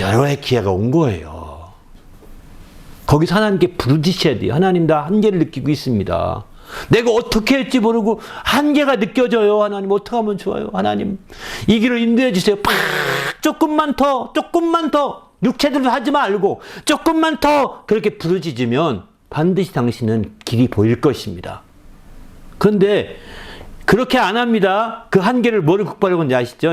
여러의 기회가 온 거예요. 거기서 하나님께 부르짖어야 돼요. 하나님, 나 한계를 느끼고 있습니다. 내가 어떻게 할지 모르고 한계가 느껴져요. 하나님, 어떻게 하면 좋아요? 하나님, 이 길을 인도해 주세요. 조금만 더. 육체대로 하지 말고 조금만 더 그렇게 부르짖으면 반드시 당신은 길이 보일 것입니다. 그런데 그렇게 안 합니다. 그 한계를 뭐를 극복하려고 하는지 아시죠?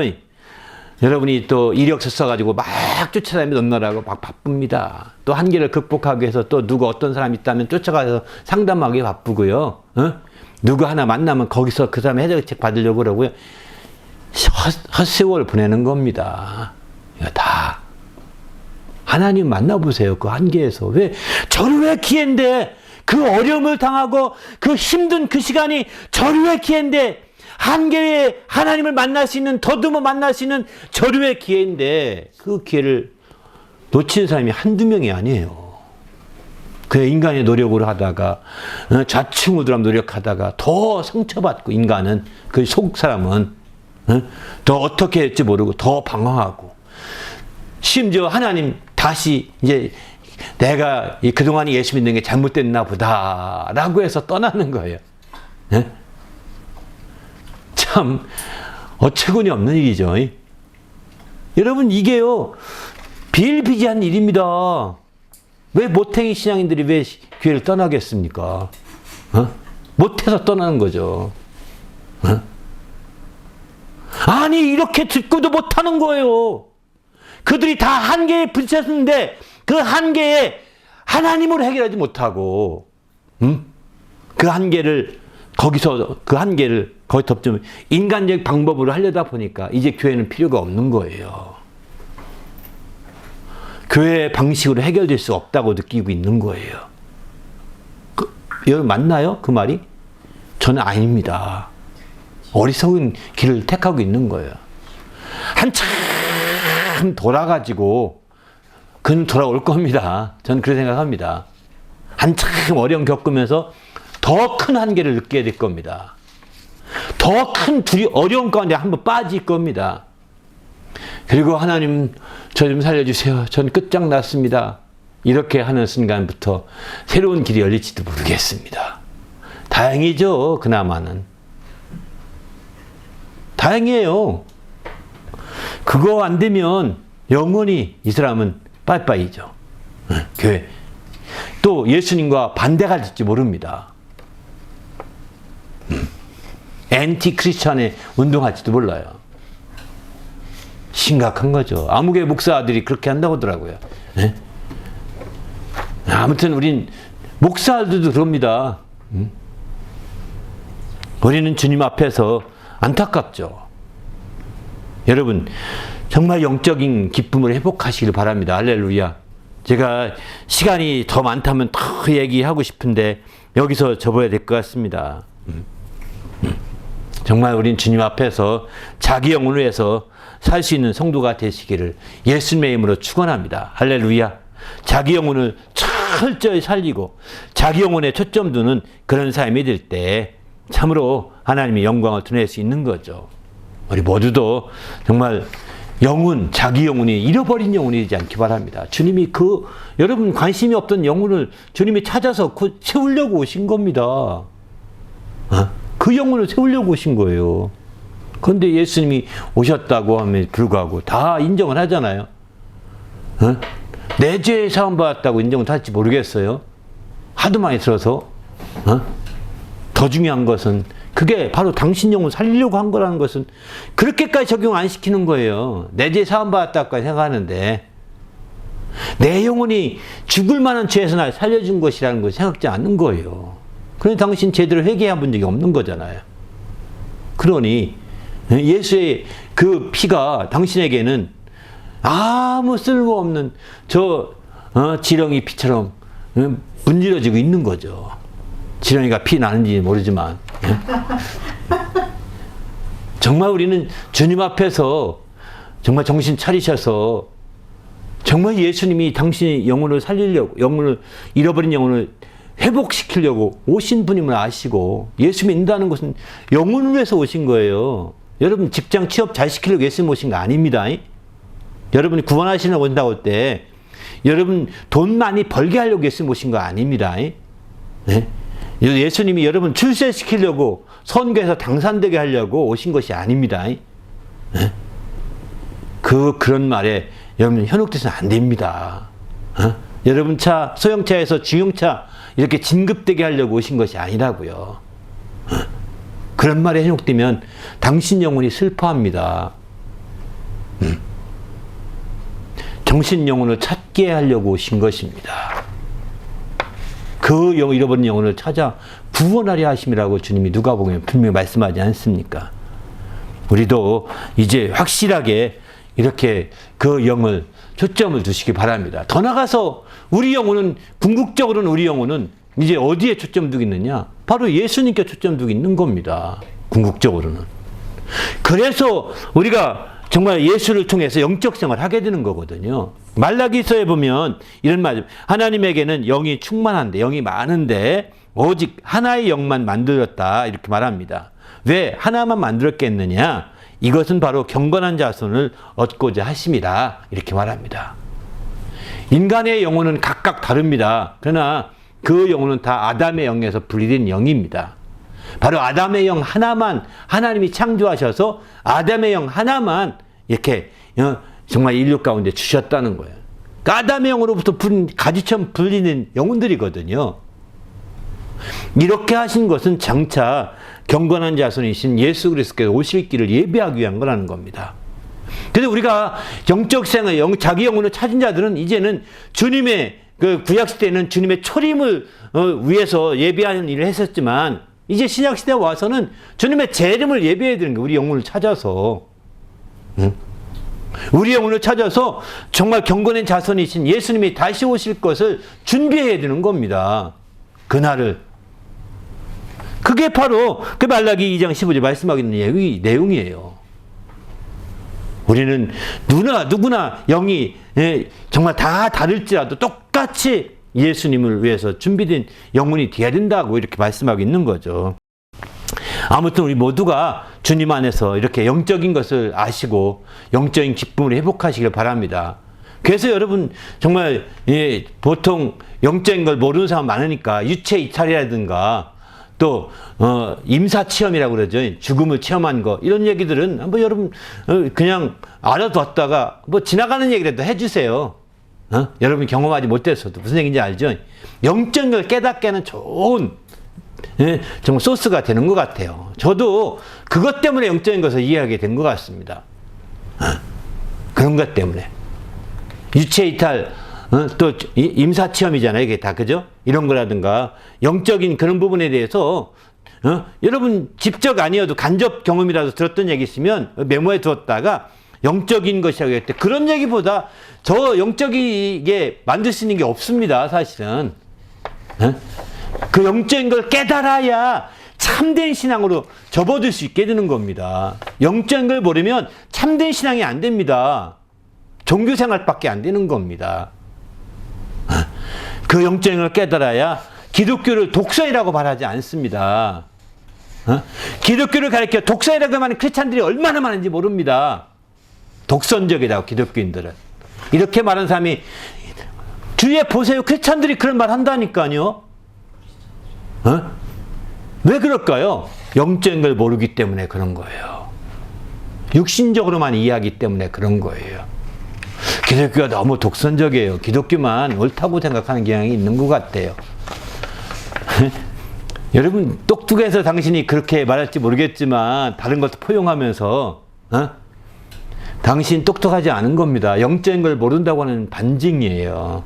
여러분이 또 이력서 써가지고 막 쫓아다니며 넘나라고 막 바쁩니다. 또 한계를 극복하기 위해서 또 누구 어떤 사람이 있다면 쫓아가서 상담하기 바쁘고요. 누구 하나 만나면 거기서 그 사람의 해결책 받으려고 그러고요. 헛세월 보내는 겁니다. 이거 다 하나님 만나보세요. 그 한계에서. 저를 기회인데, 그 어려움을 당하고 그 힘든 그 시간이 저를 기회인데, 한계에 하나님을 만날 수 있는, 더듬어 만날 수 있는 저를 기회인데, 그 기회를 놓치는 사람이 한두 명이 아니에요. 그 인간의 노력으로 하다가, 좌충우돌하며 노력하다가 더 상처받고, 인간은, 그 속 사람은, 더 어떻게 할지 모르고 더 방황하고, 심지어 하나님 다시 이제 내가 그동안 예수 믿는 게 잘못됐나 보다 라고 해서 떠나는 거예요. 참 어처구니 없는 일이죠. 여러분, 이게요 비일비재한 일입니다. 왜 모탱이 신앙인들이 왜 교회를 떠나겠습니까? 못해서 떠나는 거죠. 아니, 이렇게 듣고도 못하는 거예요. 그들이 다 한계에 부딪혔는데 그 한계에 하나님으로 해결하지 못하고, 그 한계를 거기서 덮치면 인간적 방법으로 하려다 보니까 이제 교회는 필요가 없는 거예요. 교회의 방식으로 해결될 수 없다고 느끼고 있는 거예요. 여러분 맞나요? 그 말이? 저는 아닙니다. 어리석은 길을 택하고 있는 거예요. 한참 돌아가지고 그는 돌아올 겁니다. 저는 그렇게 생각합니다. 한참 어려움 겪으면서 더 큰 한계를 느끼게 될 겁니다. 더 큰 어려움 가운데 한번 빠질 겁니다. 그리고 하나님, 저 좀 살려주세요. 전 끝장났습니다. 이렇게 하는 순간부터 새로운 길이 열릴지도 모르겠습니다. 다행이죠. 그나마는. 다행이에요. 그거 안 되면 영원히 이 사람은 빠이빠이죠. 교회. 또 예수님과 반대가 될지 모릅니다. 앤티 크리스찬에 운동할지도 몰라요. 심각한 거죠. 아무개 목사들이 그렇게 한다고 하더라고요. 네? 아무튼 우린 목사들도 그럽니다. 우리는 주님 앞에서 안타깝죠. 여러분, 정말 영적인 기쁨을 회복하시길 바랍니다. 할렐루야. 제가 시간이 더 많다면 더 얘기하고 싶은데 여기서 접어야 될 것 같습니다. 정말 우린 주님 앞에서 자기 영혼을 위해서 살 수 있는 성도가 되시기를 예수님의 이름으로 축원합니다. 할렐루야. 자기 영혼을 철저히 살리고 자기 영혼에 초점 두는 그런 삶이 될 때 참으로 하나님의 영광을 드러낼 수 있는 거죠. 우리 모두도 정말 자기 영혼이 잃어버린 영혼이 되지 않기 바랍니다. 주님이 여러분 관심이 없던 영혼을 주님이 찾아서 세우려고 오신 겁니다. 그 영혼을 세우려고 오신 거예요. 그런데 예수님이 오셨다고 하면 불구하고 다 인정을 하잖아요. 내 죄에 사함받았다고 인정을 할지 모르겠어요. 하도 많이 들어서. 더 중요한 것은 그게 바로 당신 영혼 살리려고 한 거라는 것은 그렇게까지 적용 안 시키는 거예요. 내 죄 사함받았다고 생각하는데 내 영혼이 죽을 만한 죄에서 날 살려준 것이라는 걸 생각지 않는 거예요. 그런데 당신 제대로 회개해 본 적이 없는 거잖아요. 그러니 예수의 그 피가 당신에게는 아무 쓸모없는 지렁이 피처럼 문지러지고 있는 거죠. 지렁이가 피 나는지 모르지만. 정말 우리는 주님 앞에서 정말 정신 차리셔서 정말 예수님이 당신의 영혼을 살리려고, 영혼을, 잃어버린 영혼을 회복시키려고 오신 분임을 아시고, 예수 믿는다는 것은 영혼을 위해서 오신 거예요. 여러분 직장 취업 잘 시키려고 예수님 오신 거 아닙니다. 여러분이 구원하시려고 온다고 할 때 여러분 돈 많이 벌게 하려고 예수님 오신 거 아닙니다. 네? 예수님이 여러분 출세시키려고 선교에서 당산되게 하려고 오신 것이 아닙니다. 네? 그런 말에 여러분 현혹돼서는 안 됩니다. 여러분 차, 소형차에서 중형차 이렇게 진급되게 하려고 오신 것이 아니라고요. 그런 말에 현혹되면 당신 영혼이 슬퍼합니다. 정신 영혼을 찾게 하려고 오신 것입니다. 그 잃어버린 영혼을 찾아 구원하려 하심이라고 주님이 누가복음에 분명히 말씀하지 않습니까? 우리도 이제 확실하게 이렇게 그 영을 초점을 두시기 바랍니다. 더 나가서 우리 영혼은, 궁극적으로는 우리 영혼은 이제 어디에 초점 두고 있느냐? 바로 예수님께 초점 두고 있는 겁니다. 궁극적으로는. 그래서 우리가 정말 예수를 통해서 영적 생활을 하게 되는 거거든요. 말라기서에 보면 이런 말, 하나님에게는 영이 충만한데, 영이 많은데 오직 하나의 영만 만들었다 이렇게 말합니다. 왜 하나만 만들었겠느냐? 이것은 바로 경건한 자손을 얻고자 하심이라 이렇게 말합니다. 인간의 영혼은 각각 다릅니다. 그러나 그 영혼은 다 아담의 영에서 분리된 영입니다. 바로 아담의 영 하나만 하나님이 창조하셔서 아담의 영 하나만 이렇게 정말 인류 가운데 주셨다는 거예요. 그러니까 아담의 영으로부터 가지처럼 불리는 영혼들이거든요. 이렇게 하신 것은 장차 경건한 자손이신 예수 그리스도께서 오실 길을 예비하기 위한 거라는 겁니다. 그래서 우리가 영적 생활, 자기 영혼을 찾은 자들은 이제는 주님의 그 구약시대에는 주님의 초림을 위해서 예비하는 일을 했었지만 이제 신약시대에 와서는 주님의 재림을 예비해야 되는 거예요. 우리 영혼을 찾아서. 우리 영혼을 찾아서 정말 경건한 자손이신 예수님이 다시 오실 것을 준비해야 되는 겁니다. 그날을. 그게 바로 그 말라기 2장 15절 말씀하고 있는 내용이에요. 우리는 누구나 영이 정말 다 다를지라도 똑같이 예수님을 위해서 준비된 영혼이 되어야 된다고 이렇게 말씀하고 있는 거죠. 아무튼 우리 모두가 주님 안에서 이렇게 영적인 것을 아시고 영적인 기쁨을 회복하시길 바랍니다. 그래서 여러분 정말 보통 영적인 걸 모르는 사람 많으니까 유체 이탈이라든가 또 임사체험이라고 그러죠. 죽음을 체험한 거 이런 얘기들은 한번 여러분 그냥 알아뒀다가 뭐 지나가는 얘기라도 해주세요. 여러분 경험하지 못했어도 무슨 얘기인지 알죠? 영적인 걸 깨닫게 하는 좋은 정말 소스가 되는 것 같아요. 저도 그것 때문에 영적인 것을 이해하게 된 것 같습니다. 그런 것 때문에 유체 이탈 또 임사체험이잖아요. 이게 다 그죠? 이런 거라든가 영적인 그런 부분에 대해서 여러분 직접 아니어도 간접 경험이라도 들었던 얘기 있으면 메모해 두었다가 영적인 것이라고 했을 때 그런 얘기보다 저 영적이게 만들 수 있는 게 없습니다. 사실은. 그 영적인 걸 깨달아야 참된 신앙으로 접어들 수 있게 되는 겁니다. 영적인 걸 모르면 참된 신앙이 안 됩니다. 종교생활밖에 안 되는 겁니다. 그 영적인 걸 깨달아야 기독교를 독서이라고 말하지 않습니다. 기독교를 가리켜 독서이라고 하는 크리스찬들이 얼마나 많은지 모릅니다. 독선적이라고 기독교인들은. 이렇게 말하는 사람이 주위에 보세요. 크리스찬들이 그런 말 한다니까요. 왜 그럴까요? 영적인 걸 모르기 때문에 그런 거예요. 육신적으로만 이해하기 때문에 그런 거예요. 기독교가 너무 독선적이에요. 기독교만 옳다고 생각하는 경향이 있는 것 같아요. 여러분 똑똑해서 당신이 그렇게 말할지 모르겠지만 다른 것도 포용하면서 당신 똑똑하지 않은 겁니다. 영적인 걸 모른다고 하는 반증이에요.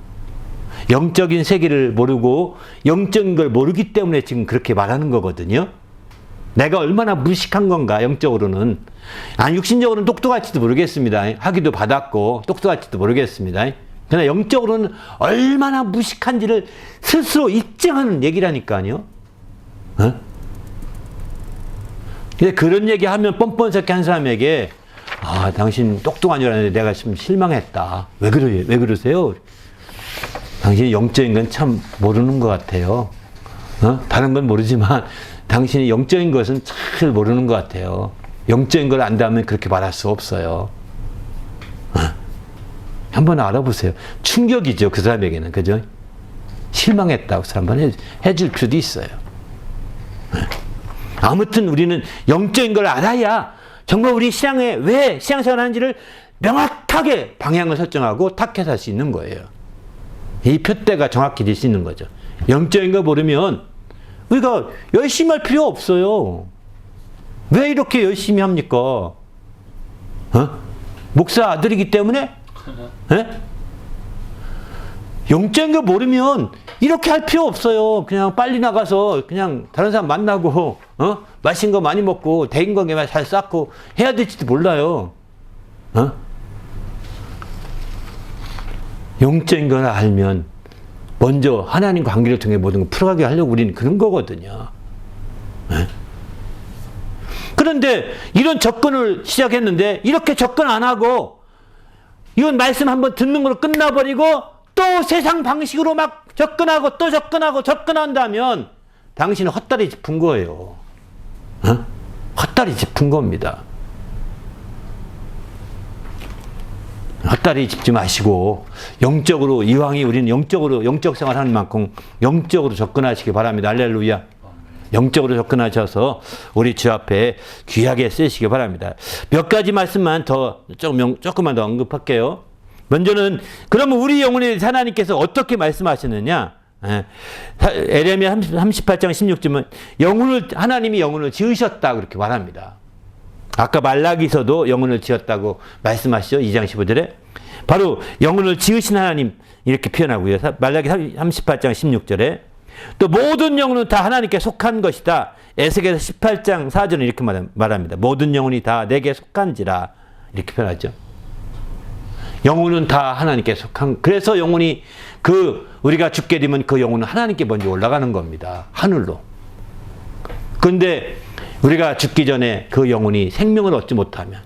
영적인 세계를 모르고 영적인 걸 모르기 때문에 지금 그렇게 말하는 거거든요. 내가 얼마나 무식한 건가 영적으로는. 육신적으로는 똑똑할지도 모르겠습니다. 학위도 받았고 똑똑할지도 모르겠습니다. 그러나 영적으로는 얼마나 무식한지를 스스로 입증하는 얘기라니까요. 어? 근데 그런 얘기 하면 뻔뻔스럽게 한 사람에게 당신 똑똑한 줄 알았는데 내가 좀 실망했다. 왜 그러세요? 당신이 영적인 건 참 모르는 것 같아요. 다른 건 모르지만 당신이 영적인 것은 잘 모르는 것 같아요. 영적인 걸 안다면 그렇게 말할 수 없어요. 한번 알아보세요. 충격이죠, 그 사람에게는. 그죠? 실망했다고 한번 해줄 필요도 있어요. 아무튼 우리는 영적인 걸 알아야 정말 우리 신앙에 왜 신앙생활 하는지를 명확하게 방향을 설정하고 타켓할 수 있는 거예요. 이 표대가 정확해질 수 있는 거죠. 영적인 거 모르면 우리가 열심히 할 필요 없어요. 왜 이렇게 열심히 합니까? 목사 아들이기 때문에? 영적인 거 모르면 이렇게 할 필요 없어요. 그냥 빨리 나가서 그냥 다른 사람 만나고 맛있는 거 많이 먹고 대인 관계만 잘 쌓고 해야 될지도 몰라요. 영적인 걸 알면 먼저 하나님 관계를 통해 모든 걸 풀어가게 하려고 우리는 그런 거거든요. 그런데 이런 접근을 시작했는데 이렇게 접근 안 하고 이건 말씀 한번 듣는 걸로 끝나버리고 또 세상 방식으로 막 접근하고 또 접근한다면 당신은 헛다리 짚은 거예요. 헛다리 짚은 겁니다. 헛다리 짚지 마시고 영적으로 이왕이 우리는 영적 생활 하는 만큼 영적으로 접근하시기 바랍니다. 할렐루야. 영적으로 접근하셔서 우리 주 앞에 귀하게 쓰시기 바랍니다. 몇 가지 말씀만 더 조금만 더 언급할게요. 먼저는 그러면 우리 영혼에 대해서 하나님께서 어떻게 말씀하시느냐? 에레미야 38장 16절은 하나님이 영혼을 지으셨다 그렇게 말합니다. 아까 말라기서도 영혼을 지었다고 말씀하시죠. 2장 15절에 바로 영혼을 지으신 하나님 이렇게 표현하고요. 말라기 38장 16절에 또 모든 영혼은 다 하나님께 속한 것이다. 에스겔서 18장 4절은 이렇게 말합니다. 모든 영혼이 다 내게 속한지라 이렇게 표현하죠. 영혼은 다 하나님께 속한, 그래서 영혼이 우리가 죽게 되면 그 영혼은 하나님께 먼저 올라가는 겁니다. 하늘로. 그런데 우리가 죽기 전에 그 영혼이 생명을 얻지 못하면,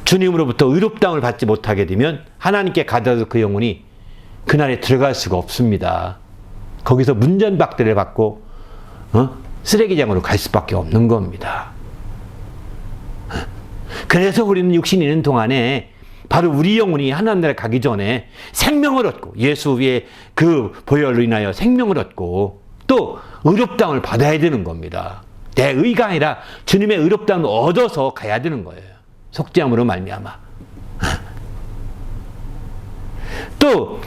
주님으로부터 의롭다움을 받지 못하게 되면 하나님께 가더라도 그 영혼이 그날에 들어갈 수가 없습니다. 거기서 문전박대를 받고 쓰레기장으로 갈 수밖에 없는 겁니다. 그래서 우리는 육신이 있는 동안에 바로 우리 영혼이 하나님 나라에 가기 전에 생명을 얻고 예수 위에 그 보혈로 인하여 생명을 얻고 또 의롭다움을 받아야 되는 겁니다. 내 의가 아니라 주님의 의롭다움을 얻어서 가야 되는 거예요. 속죄함으로 말미암아. 또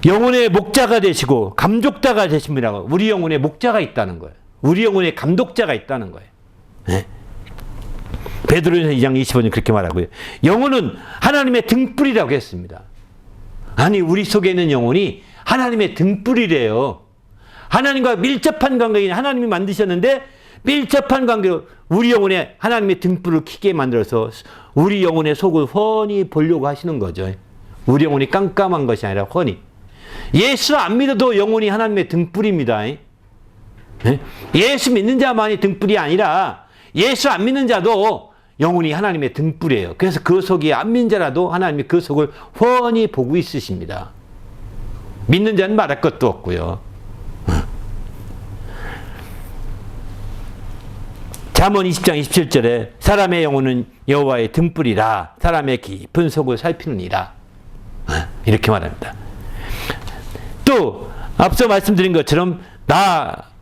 영혼의 목자가 되시고 감독자가 되십니다. 우리 영혼의 목자가 있다는 거예요. 우리 영혼의 감독자가 있다는 거예요. 네? 베드로전서 2장 25절 그렇게 말하고요. 영혼은 하나님의 등불이라고 했습니다. 아니 우리 속에 있는 영혼이 하나님의 등불이래요. 하나님과 밀접한 관계인 하나님이 만드셨는데 밀접한 관계로 우리 영혼에 하나님의 등불을 켜게 만들어서 우리 영혼의 속을 훤히 보려고 하시는 거죠. 우리 영혼이 깜깜한 것이 아니라 훤히. 예수 안 믿어도 영혼이 하나님의 등불입니다. 예수 믿는 자만이 등불이 아니라 예수 안 믿는 자도 영혼이 하나님의 등불이에요. 그래서 그 속이 안 믿는 자라도 하나님이 그 속을 훤히 보고 있으십니다. 믿는 자는 말할 것도 없고요. 잠언 20장 27절에 사람의 영혼은 여호와의 등불이라 사람의 깊은 속을 살피느니라 이렇게 말합니다. 또 앞서 말씀드린 것처럼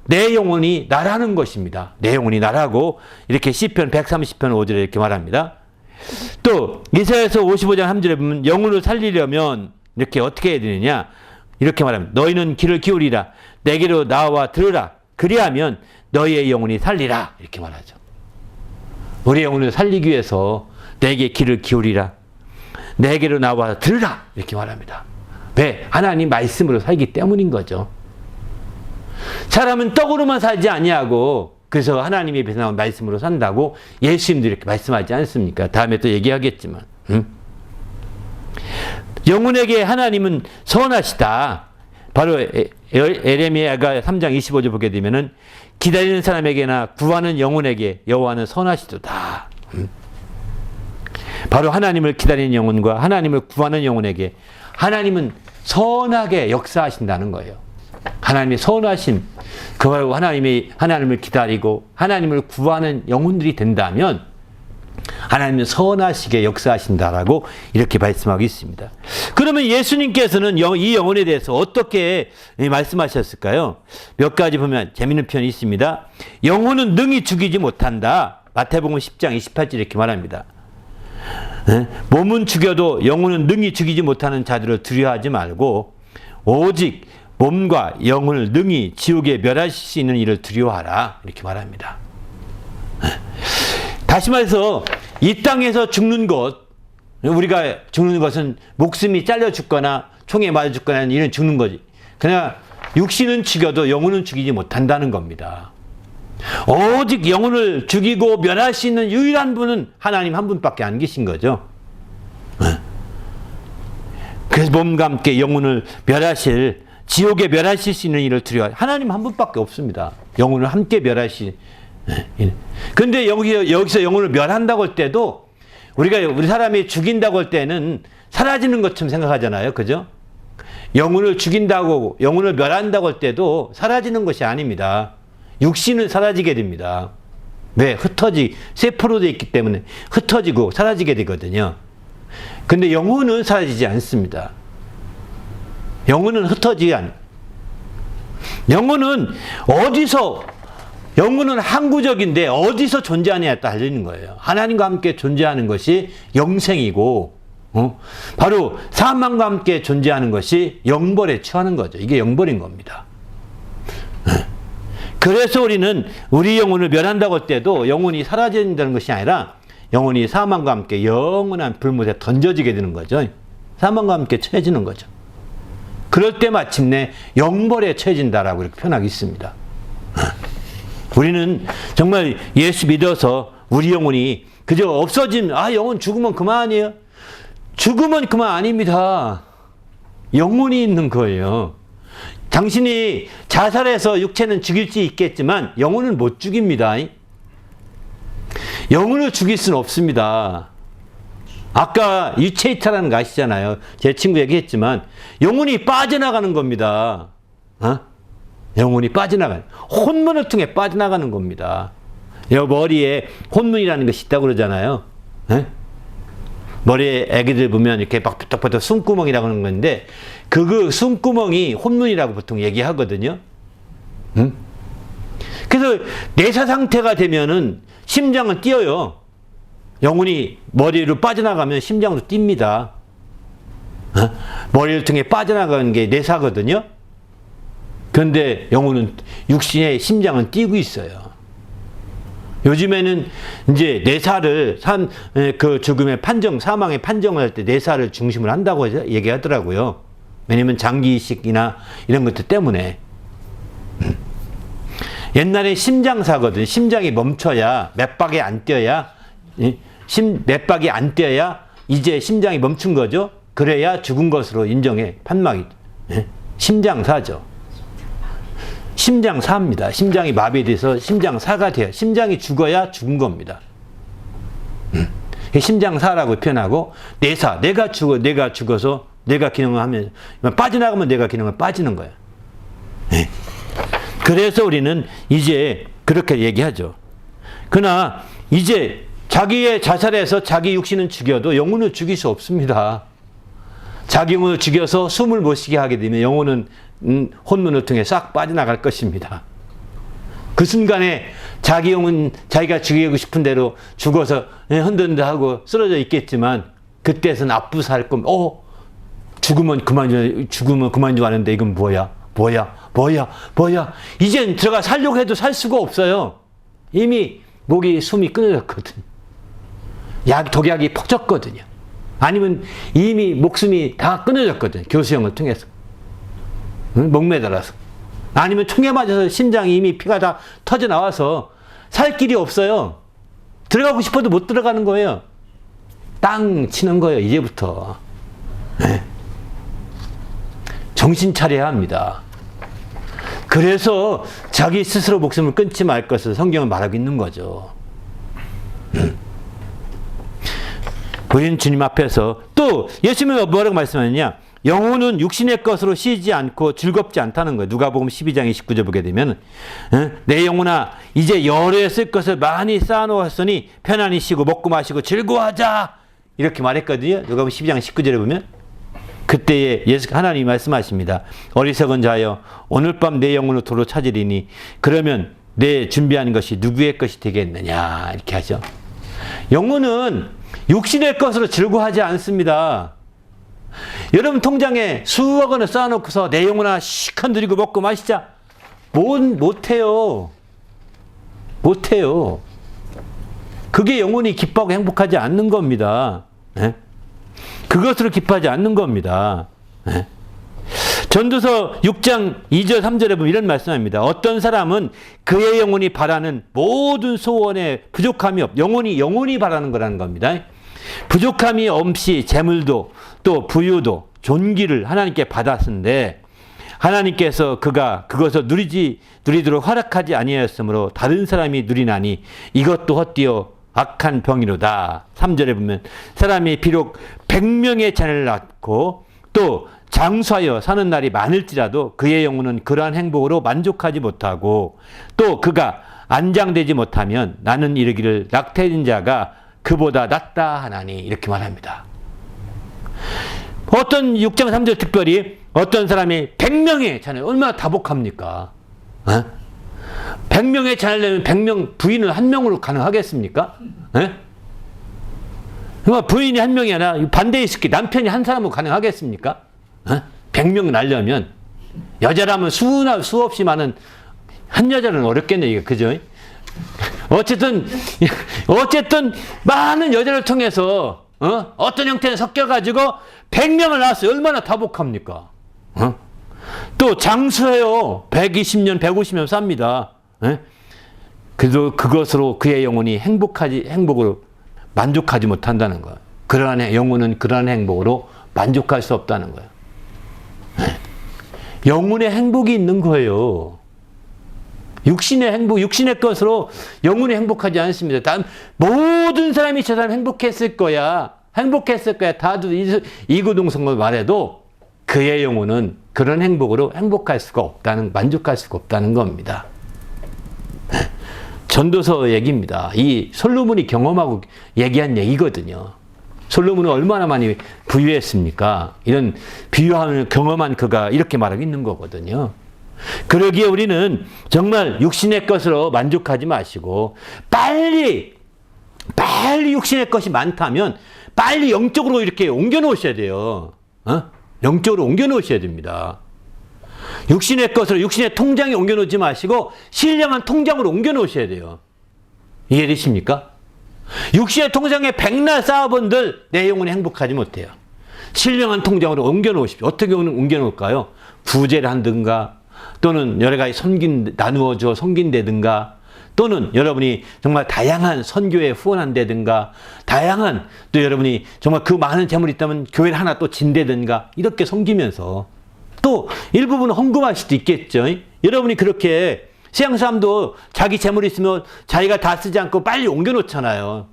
내 영혼이 나라는 것입니다. 내 영혼이 나라고 이렇게 시편 130편 5절에 이렇게 말합니다. 또 이사야서 55장 3절에 보면 영혼을 살리려면 이렇게 어떻게 해야 되느냐 이렇게 말합니다. 너희는 귀를 기울이라 내게로 나와 들으라 그리하면 너희의 영혼이 살리라 이렇게 말하죠. 우리 영혼을 살리기 위해서 내게 귀를 기울이라 내게로 나와 들으라 이렇게 말합니다. 왜? 하나님 말씀으로 살기 때문인 거죠. 사람은 떡으로만 살지 아니하고 그래서 하나님의 입에서 나온 말씀으로 산다고 예수님도 이렇게 말씀하지 않습니까? 다음에 또 얘기하겠지만 영혼에게 하나님은 선하시다. 바로 에레미야가 3장 25절 보게 되면은 기다리는 사람에게나 구하는 영혼에게 여호와는 선하시도다. 바로 하나님을 기다리는 영혼과 하나님을 구하는 영혼에게 하나님은 선하게 역사하신다는 거예요. 하나님의 선하심, 그걸 하나님을 기다리고 하나님을 구하는 영혼들이 된다면 하나님은 선하시게 역사하신다라고 이렇게 말씀하고 있습니다. 그러면 예수님께서는 이 영혼에 대해서 어떻게 말씀하셨을까요? 몇 가지 보면 재미있는 표현이 있습니다. 영혼은 능히 죽이지 못한다. 마태복음 10장 28절 이렇게 말합니다. 몸은 죽여도 영혼은 능히 죽이지 못하는 자들을 두려워하지 말고 오직 몸과 영혼을 능히 지옥에 멸하실 수 있는 이를 두려워하라. 이렇게 말합니다. 다시 말해서 이 땅에서 죽는 것, 우리가 죽는 것은 목숨이 잘려 죽거나 총에 맞아 죽거나 이런 죽는 거지. 그냥 육신은 죽여도 영혼은 죽이지 못한다는 겁니다. 오직 영혼을 죽이고 멸할 수 있는 유일한 분은 하나님 한 분밖에 안 계신 거죠. 그래서 몸과 함께 영혼을 멸하실, 지옥에 멸하실 수 있는 일을 두려워하라. 하나님 한 분밖에 없습니다. 영혼을 함께 멸하실. 근데 여기서 영혼을 멸한다고 할 때도 우리 사람이 죽인다고 할 때는 사라지는 것처럼 생각하잖아요. 그죠? 영혼을 죽인다고, 영혼을 멸한다고 할 때도 사라지는 것이 아닙니다. 육신은 사라지게 됩니다. 왜? 세포로 되어 있기 때문에 흩어지고 사라지게 되거든요. 근데 영혼은 사라지지 않습니다. 영혼은 흩어지지 않아요. 영혼은 항구적인데 어디서 존재하느냐에 달리는 거예요. 하나님과 함께 존재하는 것이 영생이고, 바로 사망과 함께 존재하는 것이 영벌에 처하는 거죠. 이게 영벌인 겁니다. 그래서 우리는 우리 영혼을 멸한다고 할 때도 영혼이 사라진다는 것이 아니라 영혼이 사망과 함께 영원한 불못에 던져지게 되는 거죠. 사망과 함께 처해지는 거죠. 그럴 때 마침내 영벌에 처해진다라고 이렇게 표현하고 있습니다. 우리는 정말 예수 믿어서 우리 영혼이 그저 영혼 죽으면 그만이에요. 죽으면 그만 아닙니다. 영혼이 있는 거예요. 당신이 자살해서 육체는 죽일 수 있겠지만 영혼은 못 죽입니다. 영혼을 죽일 수는 없습니다. 아까 유체이탈하는 거 아시잖아요. 제 친구 얘기했지만 영혼이 빠져나가는 겁니다. 영혼이 빠져나가는, 혼문을 통해 빠져나가는 겁니다. 머리에 혼문이라는 것이 있다고 그러잖아요. 머리에 애기들 보면 이렇게 막 부탁부탁 숨구멍이라고 하는 건데 그 숨구멍이 혼문이라고 보통 얘기하거든요. 그래서 내사 상태가 되면은 심장은 뛰어요. 영혼이 머리로 빠져나가면 심장으로 뜁니다. 머리를 통해 빠져나가는 게 내사거든요. 그런데 영혼은 육신의 심장은 뛰고 있어요. 요즘에는 이제 내사를 그 죽음의 판정, 사망의 판정을 할 때 내사를 중심으로 한다고 얘기하더라고요. 왜냐면 장기 이식이나 이런 것들 때문에. 옛날에 심장사거든. 심장이 멈춰야, 맥박이 안 뛰어야, 맥박이 안 뛰어야 이제 심장이 멈춘 거죠. 그래야 죽은 것으로 인정해. 판막이. 심장사죠. 심장사입니다. 심장이 마비돼서 심장사가 돼요. 심장이 죽어야 죽은 겁니다. 심장사라고 표현하고 내사, 내가 죽어서 내가 기능을 하면 빠져나가면 내가 기능을 빠지는 거예요. 그래서 우리는 이제 그렇게 얘기하죠. 그러나 이제 자기의 자살해서 자기 육신은 죽여도 영혼을 죽일 수 없습니다. 자기 영혼을 죽여서 숨을 못 쉬게 하게 되면 영혼은 혼문을 통해 싹 빠져나갈 것입니다. 그 순간에 자기 영혼 자기가 죽이고 싶은 대로 죽어서 흔들흔들하고 쓰러져 있겠지만 그때서는 압부살 겁니다. 죽으면 그만 줄 아는데 이건 뭐야? 이젠 들어가 살려고 해도 살 수가 없어요. 이미 숨이 끊어졌거든. 독약이 퍼졌거든요. 아니면 이미 목숨이 다 끊어졌거든. 교수형을 통해서. 목매달아서. 아니면 총에 맞아서 심장이 이미 피가 다 터져 나와서 살 길이 없어요. 들어가고 싶어도 못 들어가는 거예요. 땅 치는 거예요, 이제부터. 정신 차려야 합니다. 그래서 자기 스스로 목숨을 끊지 말 것을 성경은 말하고 있는 거죠. 우리는 주님 앞에서 또 예수님은 뭐라고 말씀하느냐? 영혼은 육신의 것으로 쉬지 않고 즐겁지 않다는 거예요. 누가복음 12장 29절 보게 되면 내 영혼아 이제 여러에 쓸 것을 많이 쌓아놓았으니 편안히 쉬고 먹고 마시고 즐거워하자 이렇게 말했거든요. 누가복음 12장 19절에 보면 그때에 하나님이 말씀하십니다. 어리석은 자여 오늘 밤 내 영혼을 도로 찾으리니 그러면 내 준비하는 것이 누구의 것이 되겠느냐 이렇게 하죠. 영혼은 육신의 것으로 즐거워하지 않습니다. 여러분 통장에 수억 원을 쌓아놓고서 내 영혼아 시컷 누리고 먹고 마시자. 못해요. 못해요. 그게 영혼이 기뻐하고 행복하지 않는 겁니다. 네? 그것으로 기뻐하지 않는 겁니다. 네? 전도서 6장 2절 3절에 보면 이런 말씀합니다. 어떤 사람은 그의 영혼이 바라는 모든 소원에 부족함이 영혼이 바라는 거라는 겁니다. 부족함이 없이 재물도 또 부유도 존귀를 하나님께 받았는데 하나님께서 그가 그것을 누리도록 허락하지 아니하였으므로 다른 사람이 누리나니 이것도 헛되어 악한 병이로다. 3절에 보면 사람이 비록 100명의 자녀를 낳고 또 장수하여 사는 날이 많을지라도 그의 영혼은 그러한 행복으로 만족하지 못하고 또 그가 안장되지 못하면 나는 이르기를 낙태인 자가 그보다 낫다 하나니 이렇게 말합니다. 어떤 6장 3절 특별히 어떤 사람이 100명의 자녀 얼마나 다복합니까? 100명의 자녀를 내면 100명 부인을 한 명으로 가능하겠습니까? 그러니까 부인이 한 명이 아니라 반대에 있을게 남편이 한 사람으로 가능하겠습니까? 100명 날려면 여자라면 수없이 많은 한 여자는 어렵겠네 이게 그죠? 어쨌든 많은 여자를 통해서 어떤 형태는 섞여가지고 100명을 낳았어요. 얼마나 다복합니까? 또 장수해요. 120년, 150년 삽니다. 그래도 그것으로 그의 영혼이 행복으로 만족하지 못한다는 거예요. 그러한 영혼은 그러한 행복으로 만족할 수 없다는 거예요. 영혼의 행복이 있는 거예요. 육신의 행복, 육신의 것으로 영혼이 행복하지 않습니다. 모든 사람이 저 사람 행복했을 거야. 다들 이구동성을 말해도 그의 영혼은 그런 행복으로 만족할 수가 없다는 겁니다. 전도서 얘기입니다. 이 솔로몬이 경험하고 얘기한 얘기거든요. 솔로몬은 얼마나 많이 부유했습니까? 이런 비유함을 경험한 그가 이렇게 말하고 있는 거거든요. 그러기에 우리는 정말 육신의 것으로 만족하지 마시고 빨리 육신의 것이 많다면 빨리 영적으로 이렇게 옮겨 놓으셔야 돼요. 영적으로 옮겨 놓으셔야 됩니다. 육신의 것으로 육신의 통장에 옮겨 놓지 마시고 신령한 통장으로 옮겨 놓으셔야 돼요. 이해되십니까? 육신의 통장에 백날 쌓아본들 내 영혼이 행복하지 못해요. 신령한 통장으로 옮겨 놓으십시오. 어떻게 옮겨 놓을까요? 구제를 한든가 또는 여러 가지 나누어줘 섬긴다든가 또는 여러분이 정말 다양한 선교에 후원한다든가 다양한 또 여러분이 정말 그 많은 재물이 있다면 교회를 하나 또 진다든가 이렇게 섬기면서 또 일부분은 헌금할 수도 있겠죠. 여러분이 그렇게 세상 사람도 자기 재물이 있으면 자기가 다 쓰지 않고 빨리 옮겨놓잖아요.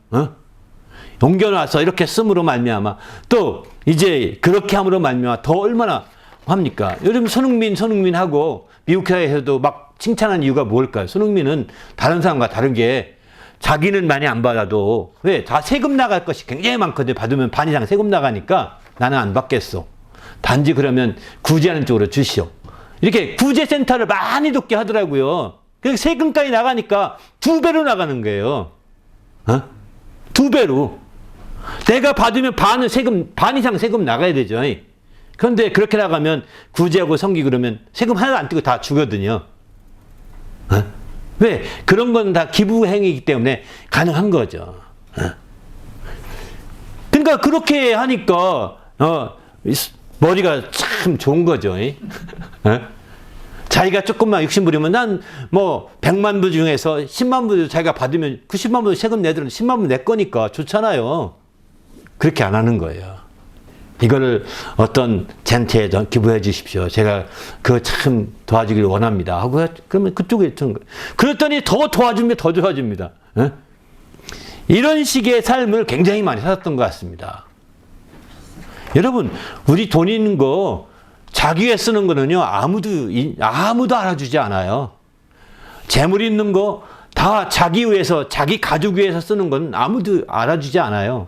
옮겨놔서 이렇게 씀으로 말미암아 또 이제 그렇게 함으로 말미암아 더 얼마나 합니까? 요즘 손흥민하고 미국 교회에서도 막 칭찬하는 이유가 뭘까요? 손흥민은 다른 사람과 다른 게 자기는 많이 안 받아도 왜? 다 세금 나갈 것이 굉장히 많거든요. 받으면 반 이상 세금 나가니까 나는 안 받겠어. 단지 그러면 구제하는 쪽으로 주시오. 이렇게 구제센터를 많이 돕게 하더라고요. 그래서 세금까지 나가니까 2배로 나가는 거예요. 2배로. 내가 받으면 반 이상 세금 나가야 되죠. 그런데 그렇게 나가면 구제하고 섬기고 그러면 세금 하나도 안 떼고 다 주거든요. 왜? 그런 건 다 기부 행위이기 때문에 가능한 거죠. 그러니까 그렇게 하니까 머리가 참 좋은 거죠. 자기가 조금만 욕심 부리면 난 뭐 100만 불 중에서 10만 불 자기가 받으면 그 10만 불 세금 내더라도 10만 불 내 거니까 좋잖아요. 그렇게 안 하는 거예요. 이거를 어떤 젠트에 기부해 주십시오. 제가 그거 참 도와주길 원합니다. 하고 그러면 그쪽에 주는 거예요. 그랬더니 더 도와주면 더 도와줍니다. 에? 이런 식의 삶을 굉장히 많이 살았던 것 같습니다. 여러분, 우리 돈 있는 거 자기 위해 쓰는 거는요, 아무도 알아주지 않아요. 재물 있는 거 다 자기 위해서, 자기 가족 위해서 쓰는 건 아무도 알아주지 않아요.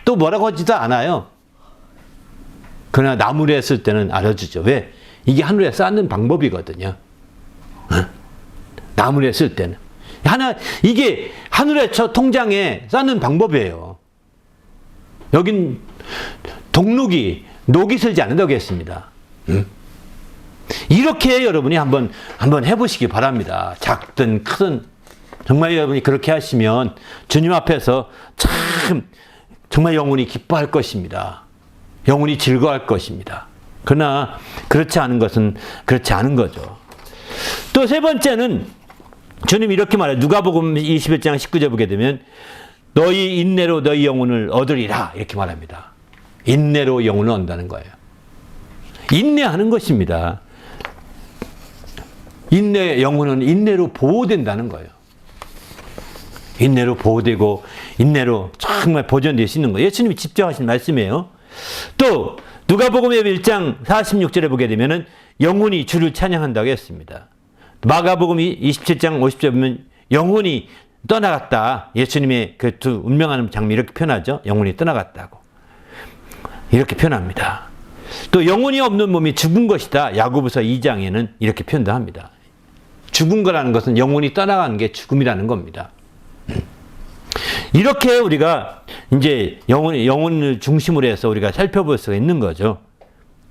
또 뭐라고 하지도 않아요. 그러나 나무를 했을 때는 알아주죠. 왜? 이게 하늘에 쌓는 방법이거든요. 나무를 했을 때는. 이게 하늘의 저 통장에 쌓는 방법이에요. 여긴 녹이 슬지 않는다고 했습니다. 이렇게 여러분이 한번 해보시기 바랍니다. 작든 크든. 정말 여러분이 그렇게 하시면 주님 앞에서 참 정말 영혼이 기뻐할 것입니다. 영혼이 즐거워할 것입니다. 그러나 그렇지 않은 것은 그렇지 않은 거죠. 또 세 번째는 주님이 이렇게 말해요. 누가복음 21장 19절 보게 되면 너희 인내로 너희 영혼을 얻으리라 이렇게 말합니다. 인내로 영혼을 얻는다는 거예요. 인내하는 것입니다. 영혼은 인내로 보호된다는 거예요. 인내로 보호되고 인내로 정말 보존될 수 있는 거예요. 예수님이 직접 하신 말씀이에요. 또 누가복음 1장 46절에 보게 되면은 영혼이 주를 찬양한다고 했습니다. 마가복음 27장 50절에 보면 영혼이 떠나갔다. 예수님의 그 두 운명하는 장면 이렇게 표현하죠. 영혼이 떠나갔다고. 이렇게 표현합니다. 또 영혼이 없는 몸이 죽은 것이다. 야고보서 2장에는 이렇게 표현도 합니다. 죽은 거라는 것은 영혼이 떠나가는 게 죽음이라는 겁니다. 이렇게 우리가 이제 영혼을 중심으로 해서 우리가 살펴볼 수가 있는 거죠.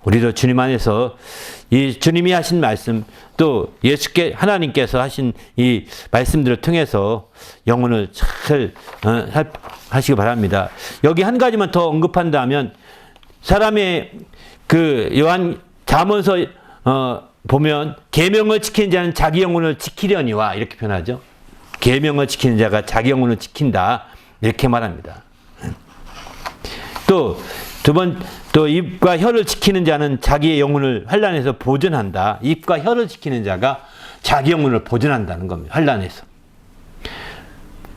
우리도 주님 안에서 이 주님이 하신 말씀 또 하나님께서 하신 이 말씀들을 통해서 영혼을 잘 하시기 바랍니다. 여기 한 가지만 더 언급한다면 사람의 잠언서 보면 계명을 지키는 자는 자기 영혼을 지키려니와 이렇게 표현하죠. 계명을 지키는 자가 자기 영혼을 지킨다 이렇게 말합니다. 또 입과 혀를 지키는 자는 자기의 영혼을 환난에서 보존한다. 입과 혀를 지키는 자가 자기 영혼을 보존한다는 겁니다. 환난에서.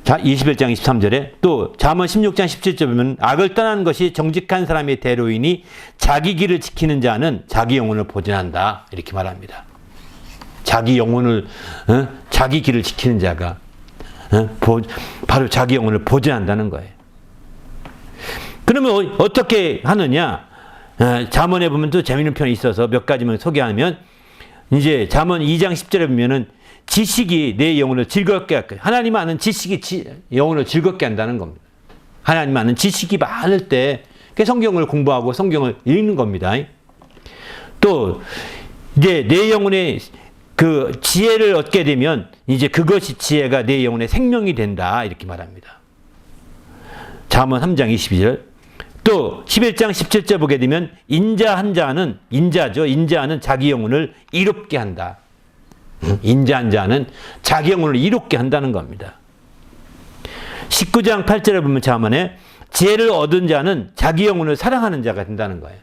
자, 21장 23절에 또 잠언 16장 17절 보면 악을 떠나는 것이 정직한 사람의 대로이니 자기 길을 지키는 자는 자기 영혼을 보존한다 이렇게 말합니다. 자기 영혼을 자기 길을 지키는 자가 바로 자기 영혼을 보존한다는 거예요. 그러면 어떻게 하느냐? 잠언에 보면 또 재미있는 편이 있어서 몇 가지만 소개하면 이제 잠언 2장 10절에 보면은 지식이 내 영혼을 즐겁게 할 거예요. 하나님 아는 지식이 영혼을 즐겁게 한다는 겁니다. 하나님 아는 지식이 많을 때 성경을 공부하고 성경을 읽는 겁니다. 또 이제 내 영혼의 그 지혜를 얻게 되면 이제 그것이 지혜가 내 영혼의 생명이 된다 이렇게 말합니다. 잠언 3장 22절 또 11장 17절 보게 되면 인자한 자는 자기 영혼을 이롭게 한다. 인자한 자는 자기 영혼을 이롭게 한다는 겁니다. 19장 8절에 보면 잠언에 지혜를 얻은 자는 자기 영혼을 사랑하는 자가 된다는 거예요.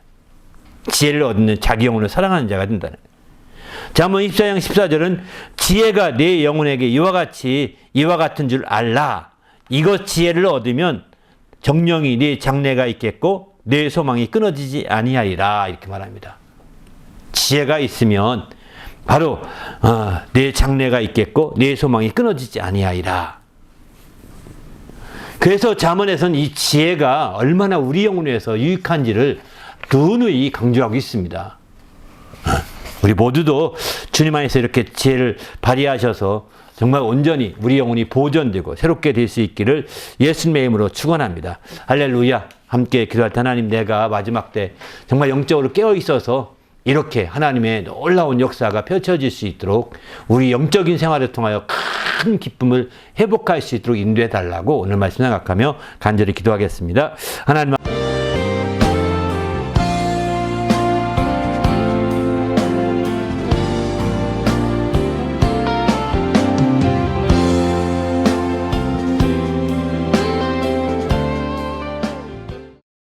지혜를 얻는 자기 영혼을 사랑하는 자가 된다는 거예요. 잠언 24장 14절은 지혜가 내 영혼에게 이와 같은 줄 알라. 이것 지혜를 얻으면 정령이 네 장래가 있겠고 내 소망이 끊어지지 아니하리라 이렇게 말합니다. 지혜가 있으면 바로 내 장래가 있겠고 내 소망이 끊어지지 아니하리라. 그래서 잠언에서는 이 지혜가 얼마나 우리 영혼에 대해서 유익한지를 누누이 강조하고 있습니다. 우리 모두도 주님 안에서 이렇게 지혜를 발휘하셔서 정말 온전히 우리 영혼이 보존되고 새롭게 될 수 있기를 예수님의 이름으로 축원합니다. 할렐루야. 함께 기도할 때 하나님, 내가 마지막 때 정말 영적으로 깨어 있어서 이렇게 하나님의 놀라운 역사가 펼쳐질 수 있도록 우리 영적인 생활을 통하여 큰 기쁨을 회복할 수 있도록 인도해 달라고 오늘 말씀 생각하며 간절히 기도하겠습니다. 하나님